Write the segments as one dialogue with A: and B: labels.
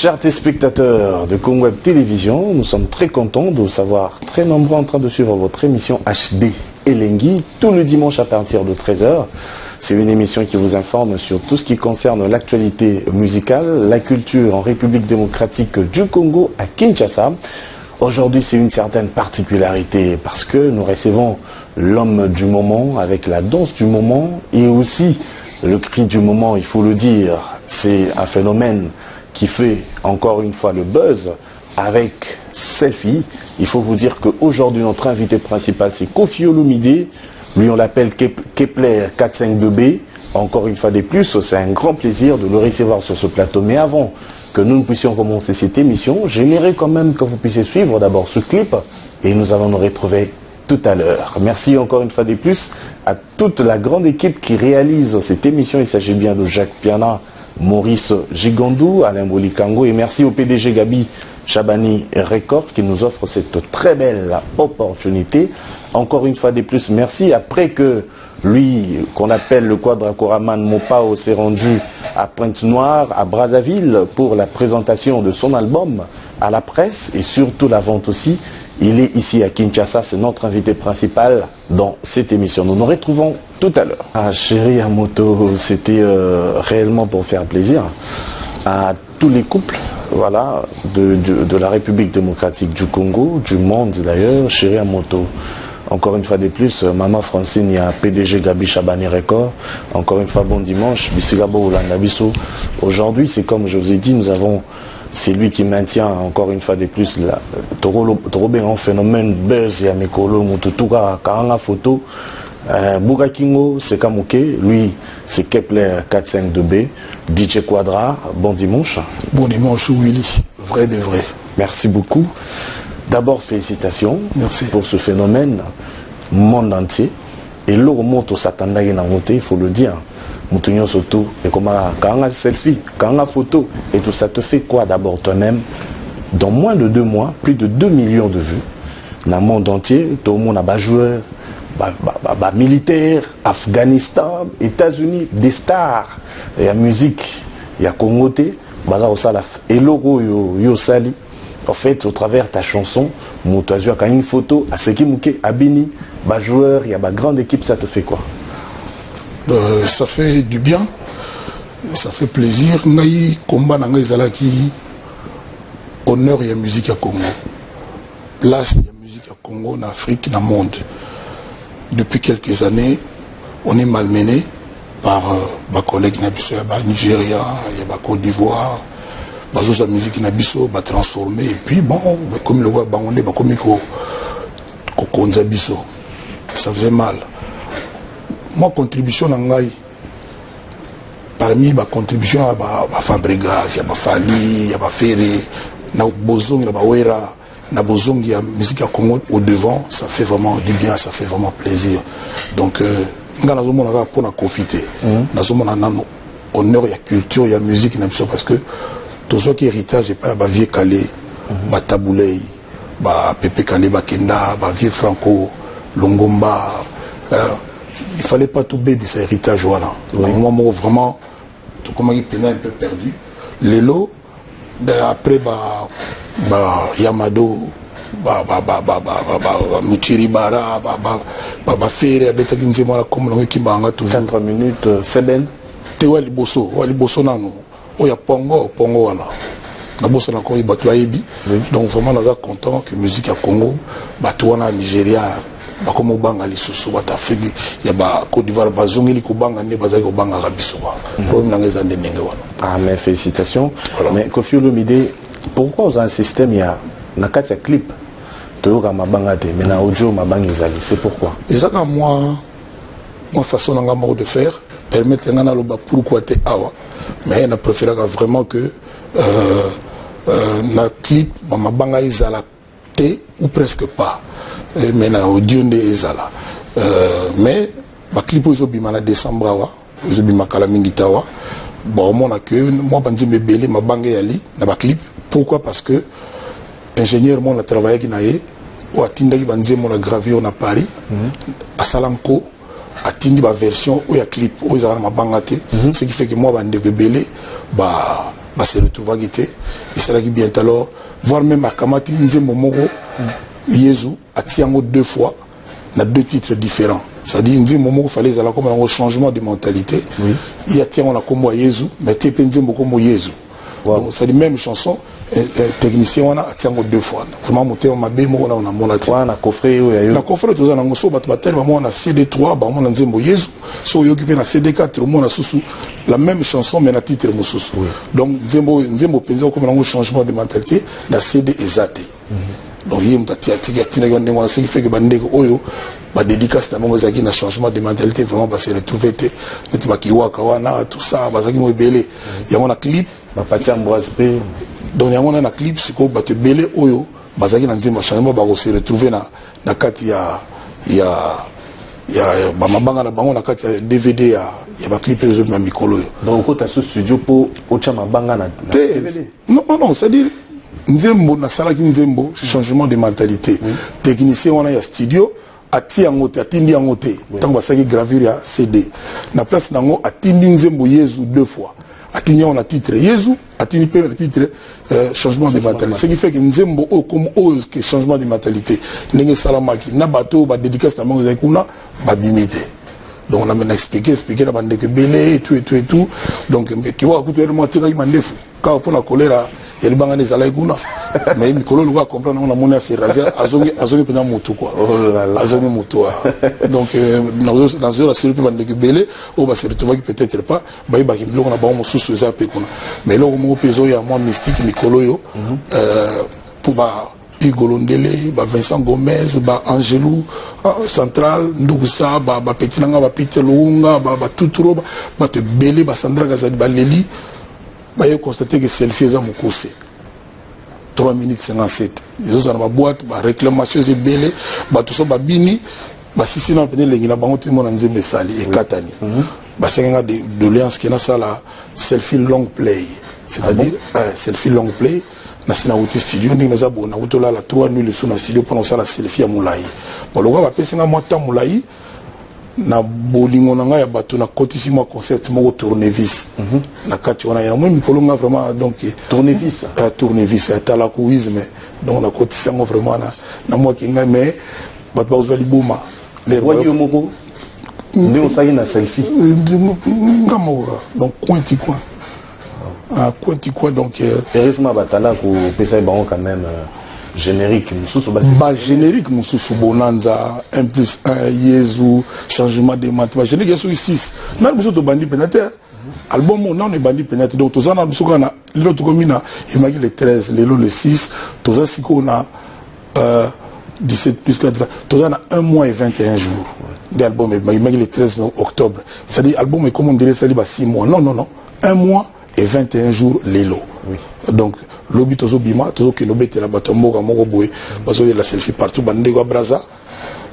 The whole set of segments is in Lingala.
A: Chers téléspectateurs de Congo Web Télévision, nous sommes très contents de vous savoir très nombreux en train de suivre votre émission HD Elengi tout le dimanche à partir de 13h. C'est une émission qui vous informe sur tout ce qui concerne l'actualité musicale, la culture en République démocratique du Congo à Kinshasa. Aujourd'hui, c'est une certaine particularité parce que nous recevons l'homme du moment avec la danse du moment et aussi le cri du moment, il faut le dire. C'est un phénomène qui fait encore une fois le buzz avec Selfie. Il faut vous dire qu'aujourd'hui, notre invité principal, c'est Koffi Olomide. Lui, on l'appelle Kepler 452B. Encore une fois de plus, c'est un grand plaisir de le recevoir sur ce plateau. Mais avant que nous ne puissions commencer cette émission, j'aimerais quand même que vous puissiez suivre d'abord ce clip et nous allons nous retrouver tout à l'heure. Merci encore une fois de plus à toute la grande équipe qui réalise cette émission. Il s'agit bien de Jacques Piana, Maurice Gigandou, Alain Bolikango et merci au PDG Gabi Chabani Record qui nous offre cette très belle opportunité. Encore une fois de plus, merci. Après que lui, qu'on appelle le Quadracoraman Mopao, s'est rendu à Pointe-Noire, à Brazzaville, pour la présentation de son album à la presse et surtout la vente aussi. Il est ici à Kinshasa, c'est notre invité principal dans cette émission. Nous nous retrouvons tout à l'heure. Ah, chérie Amoto, c'était réellement pour faire plaisir à tous les couples voilà, de la République démocratique du Congo, du monde d'ailleurs. Chérie Amoto, encore une fois de plus, Maman Francine, il y a PDG Gabi Chabani Record. Encore une fois, bon dimanche. Bisigabo Ulandabiso. Aujourd'hui, c'est comme je vous ai dit, nous avons... C'est lui qui maintient encore une fois de plus un phénomène buzz et Mekolo Mututuka Karanga photo. Bugakingo, c'est Kamouke, lui c'est Kepler 452B, DJ Quadra, bon dimanche. Bon dimanche Willy, vrai de vrai. Merci beaucoup. D'abord félicitations. Merci. Pour ce phénomène monde entier. Et là au monde s'attendait à il faut le dire. Moutounion surtout, et comment quand on a selfie, quand on a photo, et tout ça te fait quoi d'abord toi-même? Dans moins de 2 mois, plus de 2 millions de vues, dans le monde entier, tout le monde a des joueurs, militaires, Afghanistan, États-Unis, des stars, il y a musique, il y a Congoté, et logo yo sali. En fait, au travers ta chanson, Moutouazio a une photo, à ce qui mouké, à Bini, joueur, il y a une grande équipe, ça te fait quoi?
B: Ça fait du bien, ça fait plaisir. Naï combat nanga zalaki honneur et musique à Congo, place de musique à Congo en Afrique, dans le monde. Depuis quelques années, on est malmené par ma collègue Nabiso, Nigeria, il y a Côte d'Ivoire, la musique Nabiso, transformé et puis bon, comme le voit on est comme Konzabiso, ça faisait mal. Ma contribution nangai parmi ma contribution à Fabregas, il y a Fali, il y a Ferré, na Bozong, na Wera, na Bozong, il y a musique à Congo au devant, ça fait vraiment du bien, ça fait vraiment plaisir. Donc nga na zomo na pour na profiter. Na zomo na honneur il y a culture, il y a musique parce que tout ce qui est héritage et pas ba vieux calé, ba taboulei, ba Pepe Kale Bakenda, ba vieux Franco, Longomba. Il ne fallait pas tout baisser de cet héritage voilà. Oui. Moi vraiment tout comment il pénal un peu perdu. Lélo après Yamado Muchiribara Ferré avec Nzemala comme le qui banga toujours
A: 4 minutes c'est ben
B: Tewa liboso nano oya pongo wana na bosso na ko ibatu ayebi. Donc vraiment nous sommes contents que musique à Congo bato wana Nigeria comme au Banga les sous Afrique il y a Côte d'Ivoire bazongeli ko banga ne bazaki ko banga rabiso problème nangeza ndenge wana.
A: Ah mais félicitations. Voilà. Mais Koffi Olomide, pourquoi vous avez un système il y a na katia clip toyoka mabanga te mais na audio mabanga ezali, c'est pourquoi? Ezaka
B: moi façon nanga mort de faire permettre ngana loba pourquoi te awa mais na préférer vraiment que na clip mabanga ezala te ou presque pas. Mais na audio nde ezala mais ba clip ozo bima na décembre awa ozo bima kala mingi tawa bon on a que moi bandi me belé ma bangé ali na ba clip. Pourquoi? Parce que ingénieur mon a travaillé qui naé ou atinda ki banze mon a gravure na Paris à Salanko atindi ba version ou ya clip ou ezala ma bangate ce qui fait que moi bande belé ba bah se retrouver guité et c'est là qui bien alors voir même à Kamati Nzembo Moko Yezu a tiango 2 fois na 2 titres différents. C'est-à-dire Nzembo Moko fallait aller comme un changement de mentalité. Il y a tiango na kombo Yezu mais tepe Nzembo kombo Yezu. Donc c'est la même chanson. Technicien on a tiango 2 fois vraiment monter ma bémo on a mon atie
A: na coffret
B: na coffret tous na ngoso bat batel ba on a CD3 ba on a Nzembo Yezu so yo occupé na CD4 mon a susu la même chanson mais na titre mususu donc Nzembo penza comme un changement de mentalité na CD ezate donc yim tatia tina yo ndengona ce qui fait que bandeko oyo ba dédicace na mongo zaki na changement de mentalité vraiment ba se retrouver te neti ba kiwaka wana tout ça ba zaki mo belé ya on a clip
A: ba patia Ambroise P
B: donc on a un clip c'est quoi bah te belé oyo bazaki na nzembo changement ba se retrouver na kati ya ba mabanga na bango na kati ya DVD ya ba clip ezo na mikolo yo
A: donc ko ta sous studio po ocha mabanga na DVD
B: non c'est dire nzembo na sala ki nzembo changement de mentalité technicien on a ya studio ati yango te atindi yango te tango basaki gravure ya CD na place nango atindi Nzembo Yezu 2 fois atindi on a titre Yezu atindi pe le titre changement de mentalité ce qui fait que Nzembo comme que changement de mentalité ndenge salamaki na bato ba dédicace na bango zakuna ba bimité donc on a maintenant expliqué la bande que belé et tout donc qui va écouter le moitié qui mandefu quand pour la colère il banga les alay kuna mais mikolo le va comprendre on a mon assez rasé azongi pena moto quoi azongi moto donc dans la série bande que belé on va se retrouver peut-être pas ba ki bloko na ba mo susu za pe kuna mais là mo peso ya moi mystique mikolo yo pour ba Igolo Ndele, ba Vincent Gomez, ba Angelou Central, Ndugusa, ba Petinanga, ba Peter Lounga, ba Tuturo, ba te belé, ba Sandra Gazadi, ba Leli, ba yo constaté que selfie za mukose. 3 minutes 57. Ils ont ma boîte, ba réclamation c'est belé, ba tout ça ba bini, ba sisi na pene lengi na bango tout le monde nzembe sali et katani. Ba senga de doléance qui na sala selfie long play. C'est-à-dire selfie long play. Na sina wuti studio ndinga za bona wutola la 3 nuits sur na studio pour ça la selfie ya mulai bon loka ba pesinga mota mulai na bolingo na nga ya bato na kotisi mo concept mo tournevis na kati wana ya mo mikolo nga vraiment donc tournevis ya talakuisme donc na kotisi mo vraiment na mo kinga mais bato ba uzali boma
A: les rois yo moko ndio sayi na selfie
B: ngamo donc cointi coin quoi donc
A: heureusement batala ko pesa bango quand même générique mususu
B: ba générique mususu bonanza 1+1 Yezu changement de mentalité générique sur 6 na mususu to bandi penate album on est bandi penate donc to zana mususu kana l'autre komina il m'a dit le 13 le 6 to za siko na 17 plus 4 to zana 1 mois et 21 jours d'album il m'a dit le 13 octobre c'est à dire album est comme on dirait ça dit 6 mois non 1 mois et 21 jours l'élo. Oui. Donc, l'obi tozo bima, tozo kinobete la batomboka moko boy, bazo la selfie partout, bande go braza,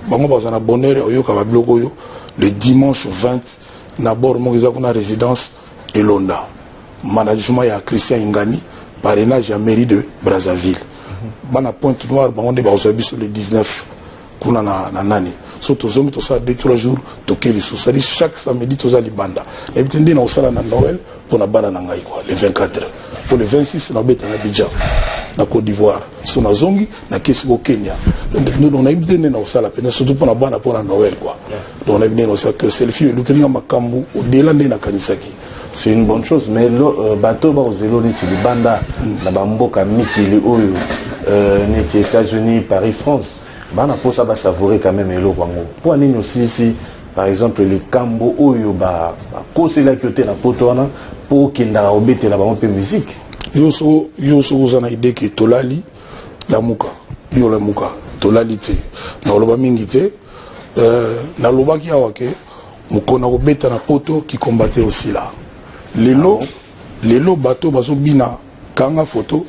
B: bango bazana bonheur oyo ka babloko yo, le dimanche 20, nabord mo giza kuna résidence Elonda. Management ya Christian Ingani, parrainage à mairie de Brazzaville. Bana Pointe Noire, bango de bazobi sur le 19 kuna na nani. So tozomi to ça 2-3 jours tokeli sous ça dit chaque samedi toza libanda. Et puis ndina osala na Noël pour na bana ngai quoi le 24 pour le 26 na beta na Abidjan na Côte d'Ivoire so na zongi na kesi au Kenya donc nous on a ibité na osala pena surtout pour na bana pour na Noël quoi donc on a ibité na ça que selfie le kinga makambu au delà na kanisaki
A: c'est une bonne chose mais bateau ba ozelo neti libanda na bamboka mikili oyo neti États-Unis Paris France bana pour ça va savourer quand même elo kwango pour nini aussi par exemple le cambo oyo ba kosela kyote na potona pour kenda obete la ba pe musique
B: yo so uzana idée que tolali la muka yo la muka tolali te na loba mingi te na loba ki awake mukona obeta na poto qui combattait aussi là lelo bato bazo bina kanga photo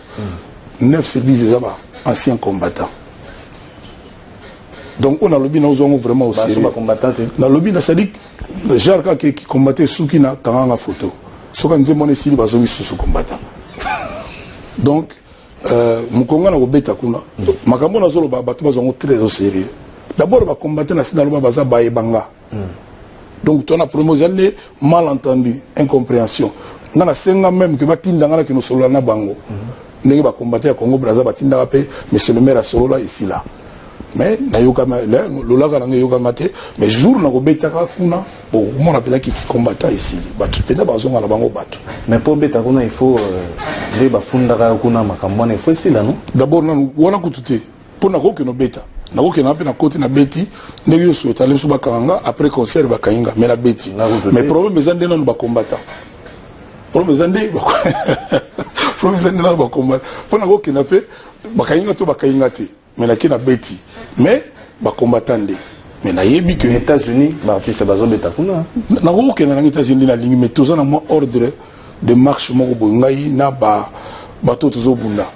B: 9 sur 10 zaba ancien combattant. Donc on a lobby na ozongo vraiment au sérieux. Na lobby na sadik genre qui combattait Suki na kanga photo. Soka nze mone sili bazongi susu combattant. Donc mukonga na obeta kuna. Makambo na zolo ba bato bazongo très au sérieux. D'abord ba combattre na sina loba baza ba ebanga. Donc ton a promotionné malentendu, incompréhension. ngana senga même que batinda ngana que nous solo na bango ndenge ba combattre Congo Brazza batinda pe monsieur le maire solo là ici là mais na yoka lolaka na yoka mate mais jour na ko betaka kuna bon mon appelle qui combattant ici batu penda bazonga na bango batu
A: mais pour beta kuna il faut les bafundaka kuna makamwana il faut ici là non
B: d'abord na wana kutute pour na ko que no beta na ko que na pe na côté na beti ndenge yo souhaita le so bakanga après concert bakainga mais na beti mais problème ezande na ba combattant problème ezande problème ezande na ba combattant pour na ko que na pe bakainga to bakainga te mais na ki na beti mais ba combattant de mais na yebi que
A: États-Unis artiste bazo beta kuna
B: na ko que na États-Unis na ligne mais tous na mo ordre de marche moko bongai na ba bato tozo bunda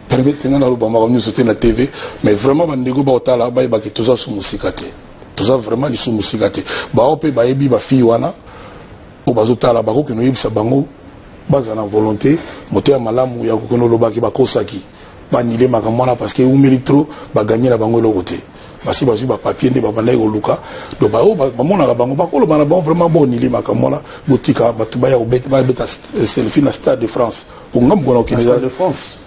B: permettre na lo bamba comme nous sauter na TV mais vraiment bandego ba otala ba ba ki toza sous musikate toza vraiment li sous musikate ba opé ba yebi ba fi wana o bazotala ba ko que no yebisa bango baza na volonté moto ya malamu ya ko no lo ba ki ba kosaki ba nile makamwana parce que umeli trop ba gagner na bango lo côté basi bazu ba papier ne ba bana ko luka do ba o ba mona ka bango ba ko lo bana bon vraiment bon nile makamwana botika ba tuba ya obet ba beta selfie na Stade de France pour ngam ko na
A: Stade de France.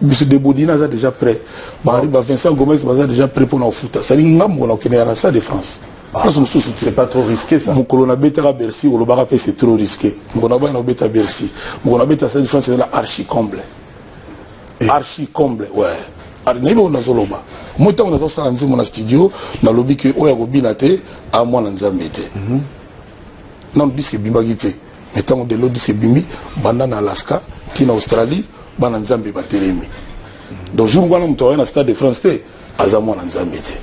B: Monsieur Debodina est déjà prêt. Vincent Gomez est déjà prêt pour nous foutre. Ça dit ngam ko na au Stade de France.
A: C'est pas trop risqué ça.
B: Mon colonel Beta Bercy ou le Barapé c'est trop risqué. Mon colonel na Beta Bercy. Mon colonel Beta Stade de France c'est la archi comble. Archi comble ouais. Arnebo na zoloba. Moi tant on a ça dans mon studio na lobby que oya go binate à moi na nzambete. Non disque bimba gité. Mais tant de l'autre disque bimi banda na Alaska, tina Australie, bana nzambe batelemi. Donc jour wana mto na Stade de France te azamwa na nzambete.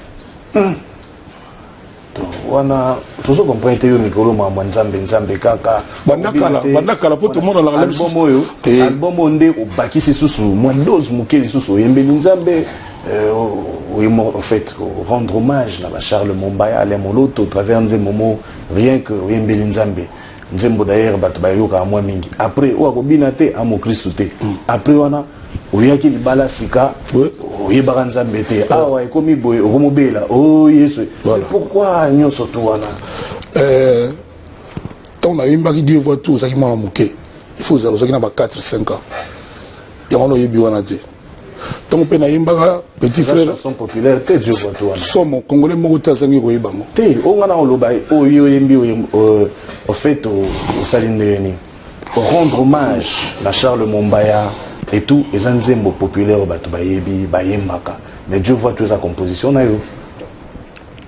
A: Wana toujours comprendre yo mikolo ma nzambe kaka
B: banda kala poto mona la
A: album oyo album onde obakisi susu moi dose mukeli susu yembeli nzambe en fait rendre hommage à Charles Mombaya Alain Moloto au travers de momo rien que yembeli nzambe nzembo d'ailleurs bato bayoka moi mingi après o akobina te amo Kristo te après wana oyaki libala sika oyebaka nzambe te awa ekomi boye okomobela o yesu pourquoi nyonso to wana
B: tant on a yombaki Dieu voit tout ça qui m'a moqué il faut ça ça qui n'a pas 4-5 ans et on a yebi wana te tant on peut na yombaka petit frère
A: chanson populaire te Dieu voit tout wana
B: somo congolais moko tazangi ko yebango
A: te o ngana oloba o yo yembi au fait au salinde ni rendre hommage à Charles Mombaya et tout les nzembo populaire bato bayebi bayembaka mais Dieu voit toute sa composition na yo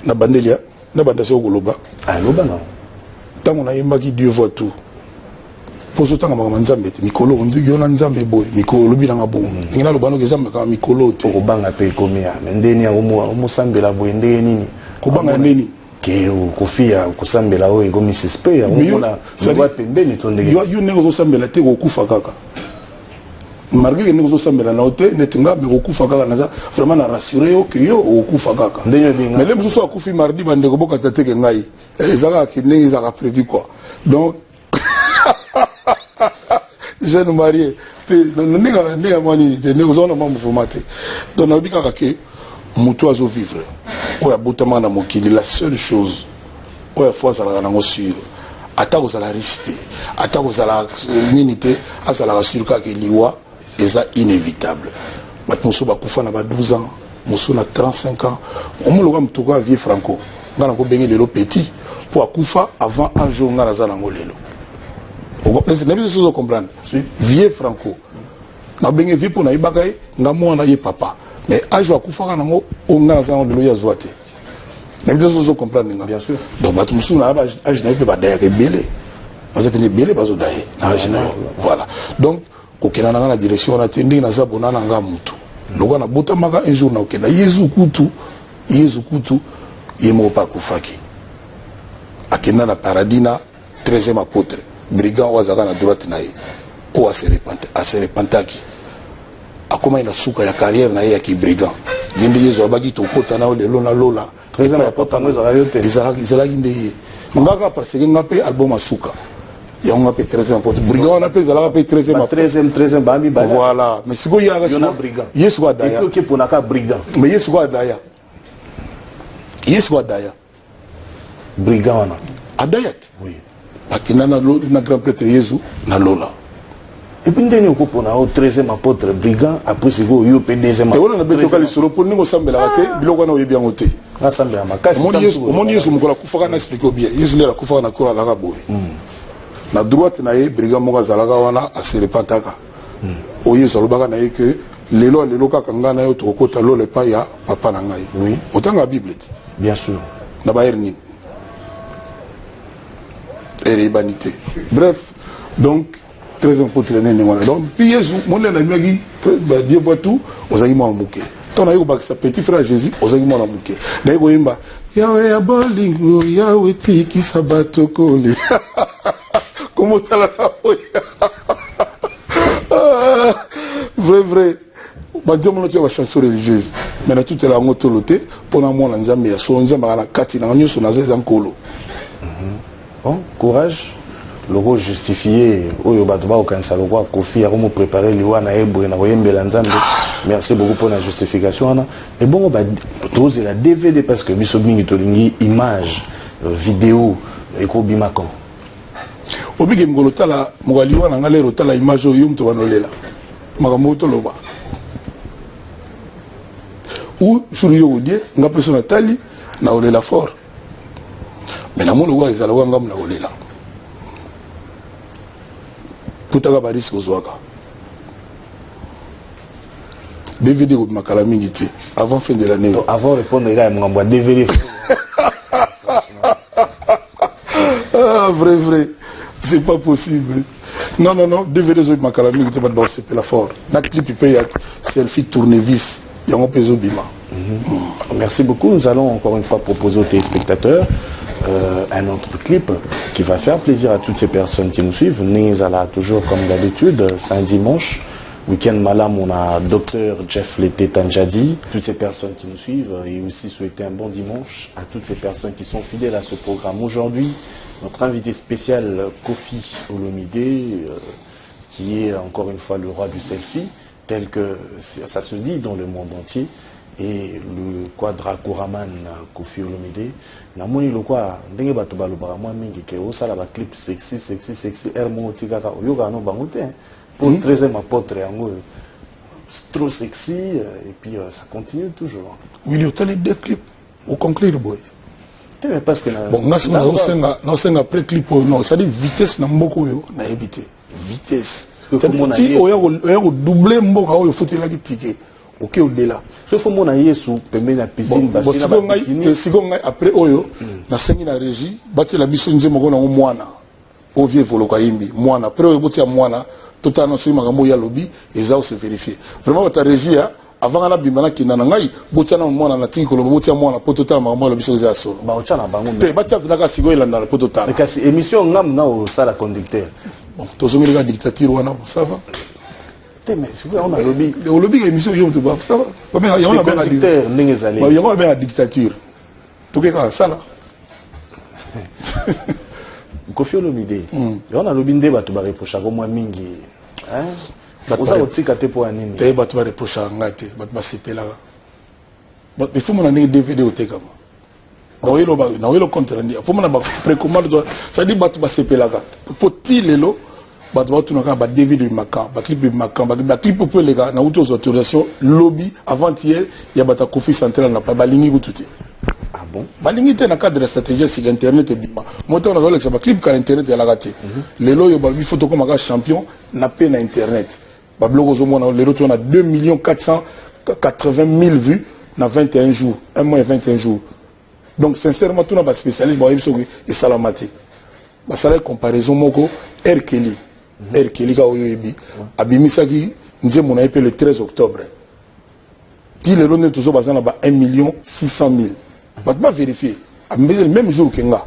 B: na bandelia na bandasio koloba
A: loba na
B: tango na yembaki Dieu voit tout poso tanga mama nzambe te mikolo nzuki yona nzambe boy mikolo bilanga bongo ngina lo bano kezamba kama mikolo te
A: ko banga pe komia mendeni ya omo sambela boy ndeni nini
B: ko banga neni
A: ke kofia kusambela oyo ngomi suspect ya ngona ngwa pembeni to ndenge
B: yo nengo zo sambela te ko kufa kaka malgré que nous sommes dans l'hôtel netinga mais au kufa kaka naza vraiment na rassurer yo que yo au kufa kaka mais les muso a kufi mardi bande ko boka tateke ngai ezaka ki ndenge ezaka prévu quoi donc jeune marié te ndinga mani te ne ozona mamu formate donc na bika ke muto azo vivre o ya botama na mokili la seule chose o ya foi ça la nango sur ata ko sala richité ata ko sala minité asala rassure que liwa eza inévitable bato mosusu bakufa na ba 12 ans mosusu na 35 ans omoloka mutuko a vie franco ngana ko bengi lelo petit pour akufa avant un jour ngana za nango lelo ne bisa so comprendre vie franco na bengi vie pour na ibaka nga mwana ye papa mais âge akufa nango ngana za nango lelo ya zwate ne bisa so comprendre nga
A: bien sûr
B: donc bato mosusu na âge na pe ba daya ke belé bazo pene belé bazo daya na âge na voilà donc kokena na direction on a tendé na zabona na nga mutu loko na botamaka un jour na okena Yesu kutu yemo pa kufaki akena na paradis na 13e apôtre brigand wazaka na droite na ye o se repentaki akoma ina suka ya carrière na ye ya ki brigand yende Yesu abaki to kota na lelo na lola
A: 13e apôtre ngo za yote
B: ezalaki nde ngaka parce que ngape album asuka il y a un peu 13e porte brigand on appelle ça là
A: 13e bambi ba
B: voilà mais siko ya ga
A: brigand
B: yesu wa daya
A: et que pour naka brigand
B: mais yesu wa daya brigand
A: on
B: adayat
A: oui
B: bakina na grand prêtre Yesu na lola.
A: Et puis ndeni okopona au 13e apôtre brigand après c'est go yo PDM.
B: Et on a beto kali solo pour ningo sambela ate biloko na oyebi yango te.
A: Na sambela makasi.
B: Omoni Yesu mukola kufaka na expliquer bien. Yesu la kufaka na kola la kaboye. Na droite na ye brigand moka zalaka wana aserepantaka. O Yesu alobaka na ye que lelo kaka ngana yo tokota lo le pa ya papa na ngai.
A: Oui.
B: Autant la Bible.
A: Bien sûr.
B: Na ba erni. Erebanité. Bref, donc très important donc puis Jésus mon na magi Dieu voit tout ozaki mwa muke. Tona yo ba sa petit frère Jésus ozaki mwa muke. Na yo yimba yawe ya bolingo yawe tiki sabato kole. Comment tu la vrai ba Dieu mon tu va chanson religieuse mais na toute la ngotoloté pona mwana nzambe ya so nzambe na kati na nyoso na zeza nkolo.
A: Bon, courage. Le rôle justifié, Oyo Batoba au Kansaloua, Kofi, à me préparer l'Iwana Ebo et Naroyem Belanzambe. Merci beaucoup pour la justification. Et bon, on va doser la DVD parce que Bissobing Tolingi, image, vidéo, et Kobimakon.
B: Obi Mgolota la Mwaliwa Nangale Rota la image au Yum Towanolela. Magamoto Loba. Ou sur Youdie, n'a personne à Tali, n'a olela fort. Mais na molo ils allaient ngam na olela putaka ba risque ozwaka DVD ko makala mingi te avant fin de l'année
A: avant répondre gars ngamba DVD
B: ah vrai c'est pas possible non DVD zo makala mingi te ba ba c'est la fort na clip peut y selfie tournevis yango peso bima.
A: Merci beaucoup. Nous allons encore une fois proposer aux téléspectateurs un autre clip qui va faire plaisir à toutes ces personnes qui nous suivent. Nézala, toujours comme d'habitude, c'est un dimanche. Week-end Malam, on a Dr Jeff Lété Tanjadi. Toutes ces personnes qui nous suivent et aussi souhaiter un bon dimanche à toutes ces personnes qui sont fidèles à ce programme. Aujourd'hui, notre invité spécial, Kofi Olomide, qui est encore une fois le roi du selfie, tel que ça se dit dans le monde entier. Et le quadra Kouraman Kofi Olomide namoni le quoi ndenge bato balobaka mwa mingi ke osala ba clip sexy hermo tikaka oyoka no bangote pour 13e apôtre yango trop sexy et puis ça continue toujours.
B: Oui, il y a les deux clips au conclure boy.
A: Mais parce que
B: bon na senga après clip non ça dit vitesse na mboko yo na éviter vitesse. C'est-à-dire oya ko doubler mboka oyo fotela ki ticket. Ok au-delà.
A: Il faut mon Yesu pembe na piscine
B: parce que si on après oyo na sengi na régie bati la biso nzemo ko na mwana o vie voloka yimbi mwana après oyo boti ya mwana totana so makambo ya lobby ezao se vérifier vraiment ta régie avant na bimana kinana ngai boti na mwana na tiki ko boti ya mwana po totana makambo ya biso za solo
A: ba otana bango
B: te bati na ka sigo ilanda po totana
A: kasi émission ngam na o sala conducteur
B: bon tozongeli ka dictature wana ça va.
A: Mais on a lobby.
B: Le lobby émission yo to ba ça va. Mais il y a on a bien
A: dictateur ndengezali.
B: Il y a bien la dictature. Tout que ça là.
A: Kofi Olomide. On a lobby ndé bato ba reprocha ko mwa mingi. Hein? Oza otika te po anini.
B: Te bato ba reprocha ngate, bato ba sepela. But il faut mon année DVD au tekama. Na welo compte rendu. Il faut mon ba précommande ça dit bato ba sepela ga. Poti lelo bato tu n'as pas DVD macan, ba clip macan, ba clip pour les gars na autos autorisations lobby avant-hier il y a bata Kofi central na pas balingi ko tout.
A: Ah bon?
B: Balingi te na cadre stratégie sur internet et bima. Moto na zolek ba clip car internet ya la gâté. Lelo yo ba bi photo comme un champion na pe na internet. Ba blogo zo mona lelo tu on a 2 480 000 vues na 21 jours, 1 mois et 21 jours. Donc sincèrement tout na ba spécialiste ba yebiso et salamati. Ba sala comparaison moko R Kelly. R Kelly ka oyebi abimisaki nzembo na epé le 13 octobre. Ti le lonne toujours bazana ba 1 600 000. Ba ba vérifier. Le même jour que nga.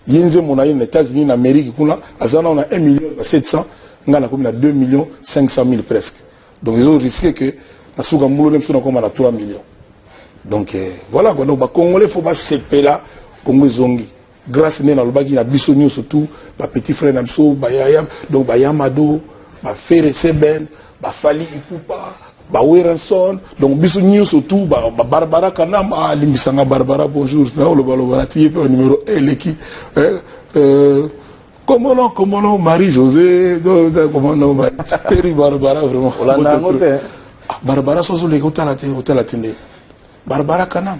B: Yenze mona les États-Unis en Amérique kuna azana on a 1 700 nga na comme na 2 500 000 presque. Donc ils ont risqué que na suka mbulo même sona comme na 3 millions. Donc voilà quoi donc ba congolais faut pas se là Congo zongi. Grâce à la bisonio surtout, ma petit frère Namso, Bayayam, donc Bayamado, ma frère Seben, ma Fali Ipupa, ma Werenson, donc bisonio surtout, Barbara Kanam, Limbisanga Barbara, bonjour, c'est le numéro 1, l'équipe, Comment non, Marie-José, comment non, Marie Barbara, vraiment. Barbara, sans les hôtels à Tende. Barbara Kanam.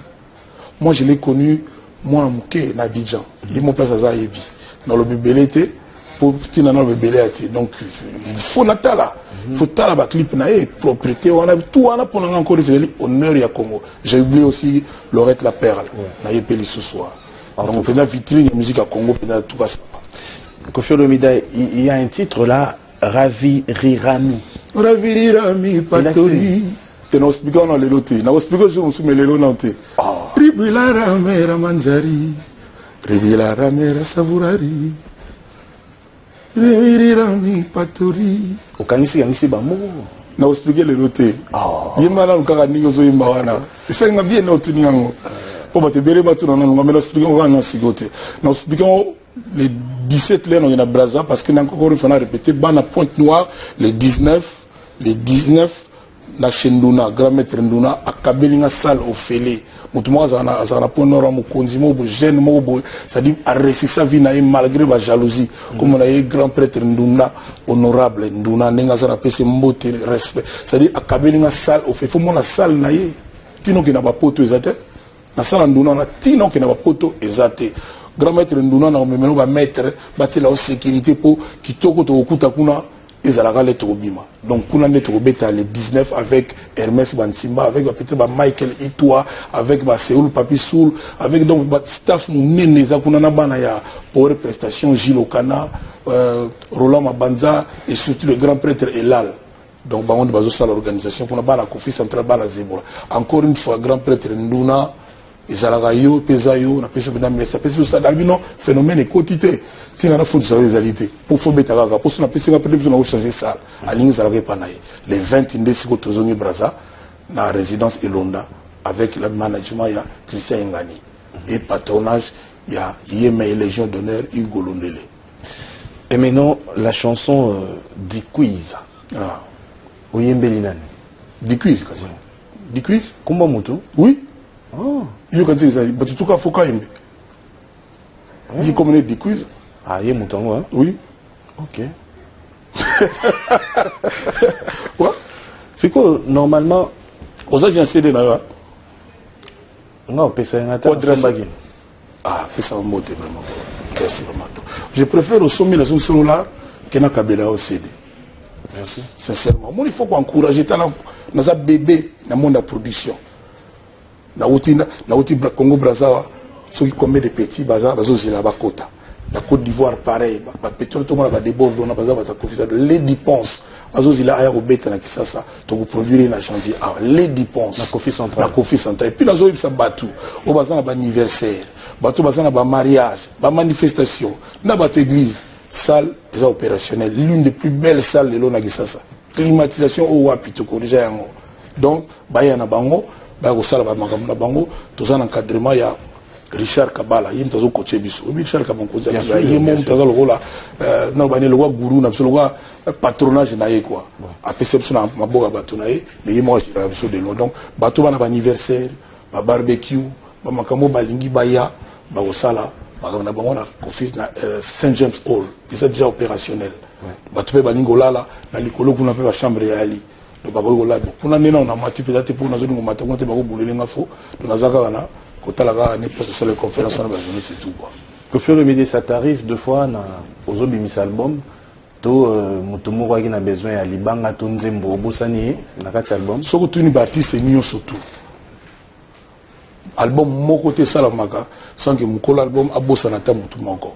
B: Moi, je l'ai connu, moi, à Mouké, à Abidjan. Il m'a place à Zaïbi. Dans le bébé, pour finir dans le bébé. Donc, il faut Natala. Il faut Tala, la clip, propriété, on a tout, on a pour encore honneur à Congo. J'ai oublié aussi Laurette La Perle, Naye Peli ce soir. Donc, on fait la vitrine de musique à Congo, tout ça.
A: Koffi Olomide, il y a un titre là, Ravi Rirami.
B: Ravi Rirami, Patori. Tu n'as expliqué dans les lotés. Tu n'as expliqué sur le mélo nanté. Ribila Ramera Manjari. Ribila Ramera Savourari. Ravi Rirami, Patori.
A: Au Kanisi Bamo.
B: Na expliqué les lotés. Yimana Nkara Nigozo Yimbawana. Et ça, il m'a bien entendu. Pour te bérer, tu n'as expliqué les 17 là, on a Brazza parce que encore une fois, on a répété, Bana Pointe Noire, les 19, na Chenduna, grand maître Nduna, à Kabelinga salle au Félé. Moutouma, Zana Pointe Noire, Moukonzimo, Gêne, Mobo, c'est-à-dire, à réciter sa vie, malgré la jalousie, comme on a eu grand prêtre Nduna, honorable, Nduna, Nenga Zana Pese, Mbote, respect. C'est-à-dire, à Kabelinga salle au Félé, faut mon la salle, naïe, Tino qui n'a pas poto, ezate, na salle Nduna, Tino qui n'a pas poto, ezate. Grand maître Nduna na omemelo ba maître bati la sécurité pour kitoko to okuta kuna ezalaka le tobima. Donc kuna ne tobeta le 19 avec Hermès Bansimba, avec peut-être ba Michael Itwa, avec ba Seoul Papi Soul, avec donc ba staff nene za kuna na bana ya pour prestation Gilles Okana, Roland Mabanza et surtout le grand prêtre Elal. Donc ba on bazo ça l'organisation kuna bana Kofi Central bana Zebora. Encore une fois grand prêtre Nduna Ezalagayo, Pesayo, na pesa bena merci, pesa ça d'albino phénomène et quotité. Si na faut ça les alités. Pour faut betaka, pour ça na pesa peut besoin de changer ça. A ligne zalaga panaye. Les 20 indés ko tozongi Brazza na résidence Elonda avec le management ya Christian Ngani et patronage ya Yémé Légion d'honneur Hugo Londele.
A: Et maintenant la chanson du quiz.
B: Ah.
A: Oyembelinane.
B: Du quiz quasi. Du quiz?
A: Kumba Mutu?
B: Oui. Oh. Il y a des gens qui ont fait il comme des quiz.
A: Ah, il y a mon temps,
B: oui.
A: Ok.
B: Quoi?
A: C'est quoi, normalement.
B: Aux agents un CD là.
A: Non, c'est un
B: attaque. Ah, c'est un mot vraiment. Merci vraiment. Je préfère au sommet la zone cellulaire que na Kabela au CD.
A: Merci.
B: Sincèrement. Moi, il faut qu'on encourage dans un bébé dans le monde de la production. Na uti Congo Brazza ceux qui commettent des petits bazar bazozila bakota la Côte d'Ivoire pareil ba pétrole tout le monde va déborder on a bazar ba confisa les dépenses bazozila aya ko beta na kisasa to ko produire na janvier ah les dépenses na Kofi Central et puis nazo ibisa batu o bazana ba anniversaire batu bazana ba mariage ba manifestation na batu église salle des opérationnels l'une des plus belles salles de l'ona kisasa climatisation au wapi to corriger yango donc baya na bango ba sala ba makambo na bango toza na encadrement ya Richard Kabala yim tozo coacher biso Richard Kabala ko za yim mom toza lokola na ba ne lokola guru na biso lokola patronage na ye quoi a perception na maboka bato na ye mais yim mo jira biso de long donc bato bana ba anniversaire ba barbecue ba makambo balingi baya ba sala makambo na bango na Kofi na Saint James Hall c'est déjà opérationnel bato pe balingo lala na likolo kuna pe ba chambre ya ali donc bako là pour na nena on a mati peut-être pour na zone ngomata ko te bako bulelenga fo to nazaka kana kotala ne poste sur les conférences na journée c'est tout quoi.
A: Koffi Olomide ça t'arrive deux fois na ozobimisa album to mutumoko qui na besoin ya libanga to nzembo obosani na kati album
B: soko tuni ba artiste nyo surtout album moko te salamaka sans que mukolo album abosana ta mutumoko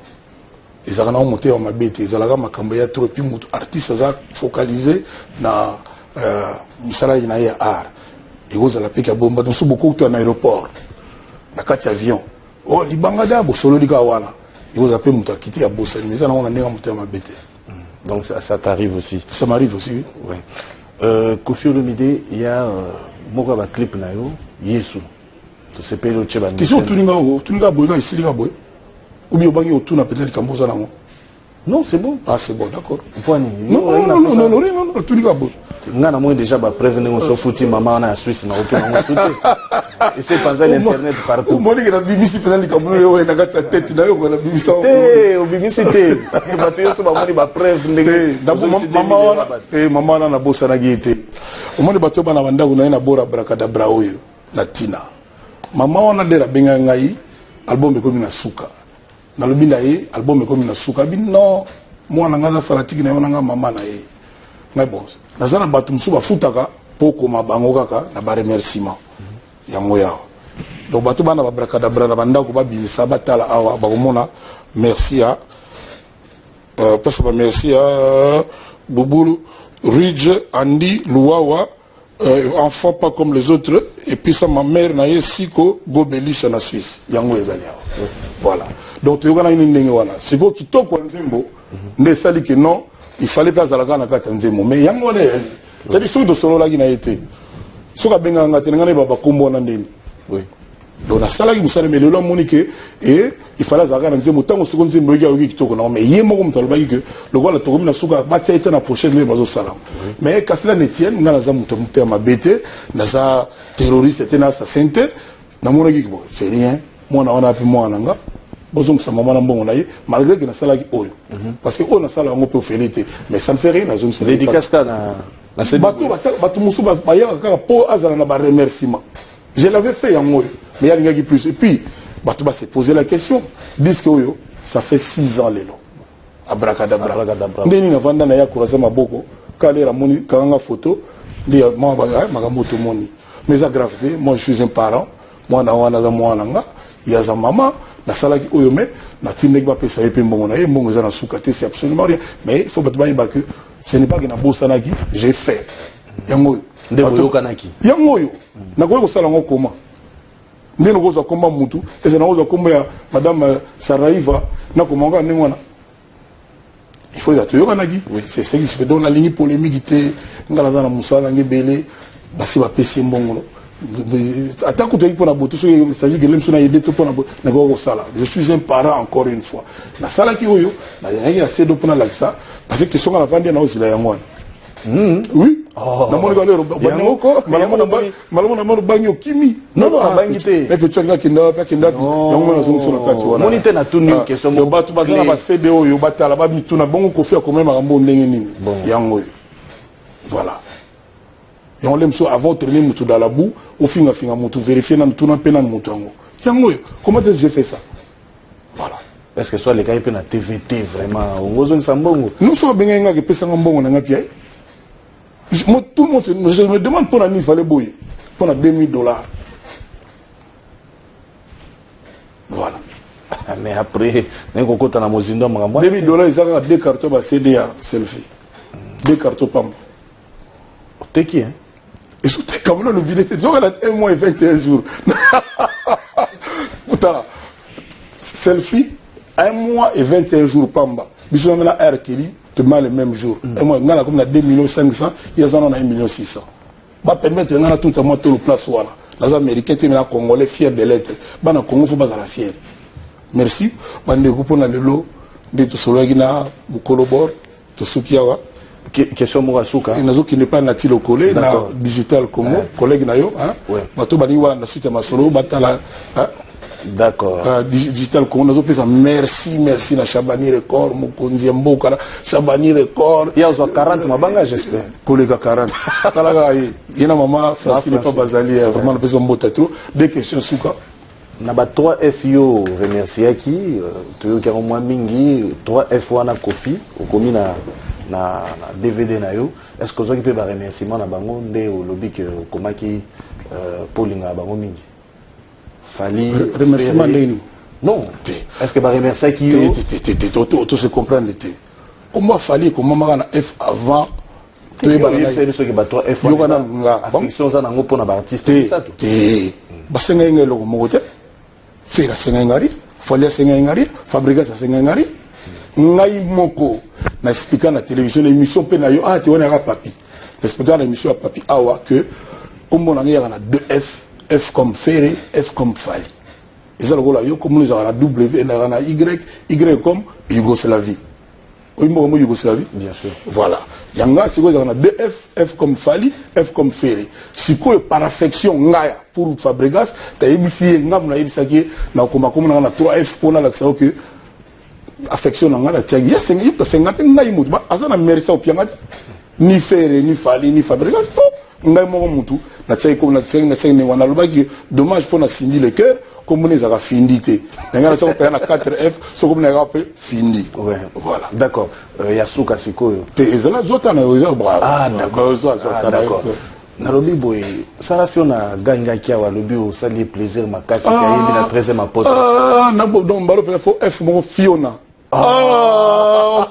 B: ezaka na monter en mabete ezalaka makambo ya trop puis mutu artiste za focaliser na musala ina ya art et vous allez piquer bomba dans beaucoup de aéroport na kati avion oh libanga da bo solo lika wana et vous appelez mutu quitter ya bossa mais ça on a nenga mutu ya mabete
A: donc ça t'arrive aussi
B: ça m'arrive aussi
A: oui Koffi Olomide il y a moko ba clip na yo Yesu to s'appelle au Cheba
B: question tuninga boyga isilika boy ou bien bangi otuna peut-être kamboza nango
A: Non, c'est bon.
B: Ah, c'est bon, d'accord.
A: Non, tout le monde. Ngana moi déjà ba prévenir on se fouti maman na Suisse na aucun on sauté. Et c'est pas l'internet partout.
B: Moi que na BBC pendant que moi yo na gata tête na yo na BBC.
A: Au BBC té. Ba tu yo so ba moni ba prévenir.
B: Maman na bossa na gité. Au moins bato bana banda kuna na bora brakadabra oyo na tina. Maman ona dera benga ngai album e komi na suka. Na lobi na ye album e komi na suka bi non moi na ngaza fanatique na yo na nga maman na ye. Mais bon, nazana batum suba futaka poko mabango kaka na ba remerciement ya moya. Donc bato bana ba brakadabra na banda ko ba bimisa batala awa ba komona merci à parce que merci à Bouboulou Ridge Andy Louawa enfant pas comme les autres et puis ça ma mère na ye siko gobelisha na Suisse yango ezali awa. Voilà. Donc tu yokana ndenge wana. Siko kitoko nzembo nde sali que non il fallait pas à la gana katanzemo mais yango ne c'est dit sous de solo la gina été soka benga ngate ngane baba kombo na ndeni oui donc na sala ki musala mais le lo monique et il fallait à la gana nzemo tango soko nzembo ya oki kitoko na mais yemo ko mutalo baki que le voilà to na soka batia été na prochaine les bazo sala mais kasla netienne ngana za muto muto ma bête na za terroriste était na sa sainte na mona ki bon c'est rien moi na ona pi moi nanga bozong sa maman mbongo na ye malgré que na sala ki oyo parce que on a sala ngo peut féliter mais ça ne fait rien na zone
A: c'est dédicace na
B: bato musu ba ya ka po azala na ba remerciement je l'avais fait yango mais il y a ngaki plus et puis bato ba se poser la question disque oyo ça fait 6 ans lelo abracadabra ndeni na vanda na ya kuraza maboko kalera moni kanga photo ndi ma ba makambo to moni mais ça gravité moi je suis un parent moi na wana za mwana nga ya za maman na salaki oyo me na tindeki ba pesa yepe mbongo na ye mbongo za na sukate c'est absolument rien mais il faut pas ba que ce n'est pas que na bosanaki j'ai fait yango
A: ndebo kanaki
B: yango yo na ko sala ngo koma ndeno ko za komba mutu eza na ko za komba ya madame Saraiva na ko manga nengwana il faut que yokanaki c'est ce qui se fait donc la ligne polémique té ngala za na musala ngebele basi ba pesi mbongo attends que pour la beauté il s'agit que l'homme soit aidé tout pour la beauté je suis un parent encore une fois la salle qui oyo na y a assez de pour la ça parce que sont à la fin de na aussi la yango oui na moni ka lero malamo banyo kimi
A: non bangité
B: et puis tu nga kinda pa kinda yango na zongo sur la kati wana
A: monité na tout que son
B: bato bazana ba CD oyo batala ba bituna bongo ko faire comme makambo ndenge nini yango voilà. Et on l'aime ça avant de terminer mutu dans la boue, au finga mutu, vérifier dans tout un pénal mutu. Comment est-ce que j'ai fait ça? Voilà.
A: Est-ce que soit les gars ils na TVT vraiment on besoin de sambongo?
B: Nous sommes bien nga que pesa ngambongo na ngapia. Moi tout le monde je me demande pour la il fallait boyer pour na $2000. Voilà.
A: Mais après n'engo kota na mozindo makambo.
B: $2000 ils ont 2 cartons ba CDA selfie. 2 cartons pam.
A: T'es qui hein?
B: Et surtout, comme nous vidéos, ils ont 1 mois et 21 jours. Selfie, 1 mois et 21 jours, Pamba. Ils ont la R Kelly, te mal le même jour. Et moi, on a comme 2 500 000, il y a 1 600 000. Va permettre de tout à moi tout le place. Les Américains, les Congolais, fiers de l'être. Les Congolais, il faut pas être fiers. Merci. Je vous pose le lot de tout ce qui vous collabore, tout ce qui a.
A: Question Mourasuka.
B: Et nous qui n'est pas natif au collège, na digital Congo, collègue nayo, hein. Bato bani wa na suite masolo batala, hein.
A: D'accord.
B: Digital Congo, nous pesa merci na Chabani Record, Mokonzi Mboka, Chabani Record.
A: Il y a 40 mabanga j'espère.
B: Collègue 40. Talaga y na maman Francine pas Bazali, vraiment le pesa mbota trop. Des questions Souka.
A: Na ba 3 FIO remercier qui tu qui au moins mingi 3 F wana Kofi au komi na DVD na yo est-ce que vous avez un remerciement na bango nde au lobby que komaki Paulinga bango mingi fali
B: remerciement ndeni
A: non est-ce que ba remercier qui yo
B: tout se comprendre té comment fali comment mara F avant
A: to yeba na c'est ce que ba 3 F
B: yo na nga
A: affection za nango pona ba artiste ça tout
B: ba senga ngelo ko mogote fera senga ngari fali senga ngari fabrica senga ngari ngai moko na expliquer na télévision l'émission pe na yo ah tu wana papi expliquer la émission à papi awa que comme on a na 2 F F comme Ferré F comme Fali et ça le yo comme nous a W na Y comme Yougoslavie Yougoslavie.
A: Bien sûr.
B: Voilà. Yanga, c'est quoi? On a deux F, F comme Fali, F comme Ferré. C'est quoi par affection, Ngaya, pour Fabregas, t'as ici, Ngam, na ici, na Okoma, comme on a 3 F pour la l'accent que affection, Ngala, Tiagi, c'est un peu 50 Naïmout, Azana Merissa au Piangati, ni Ferré, ni Fali, ni Fabregas, stop. Ngai moko mutu na tsai comme na tsai na tsai ne wana lobaki dommage pour na sindi le cœur comme on les a fini té ngana ça on na 4F so comme na rappel fini voilà
A: d'accord Yasuka sikoyo
B: te ezala zota na oza bravo
A: ah d'accord
B: zota
A: d'accord na lobi boy sala fiona ganga kia wa lobi o sali plaisir makasi kia yindi na 13e apôtre
B: ah na bo donc balo pe fo F mo Fiona ah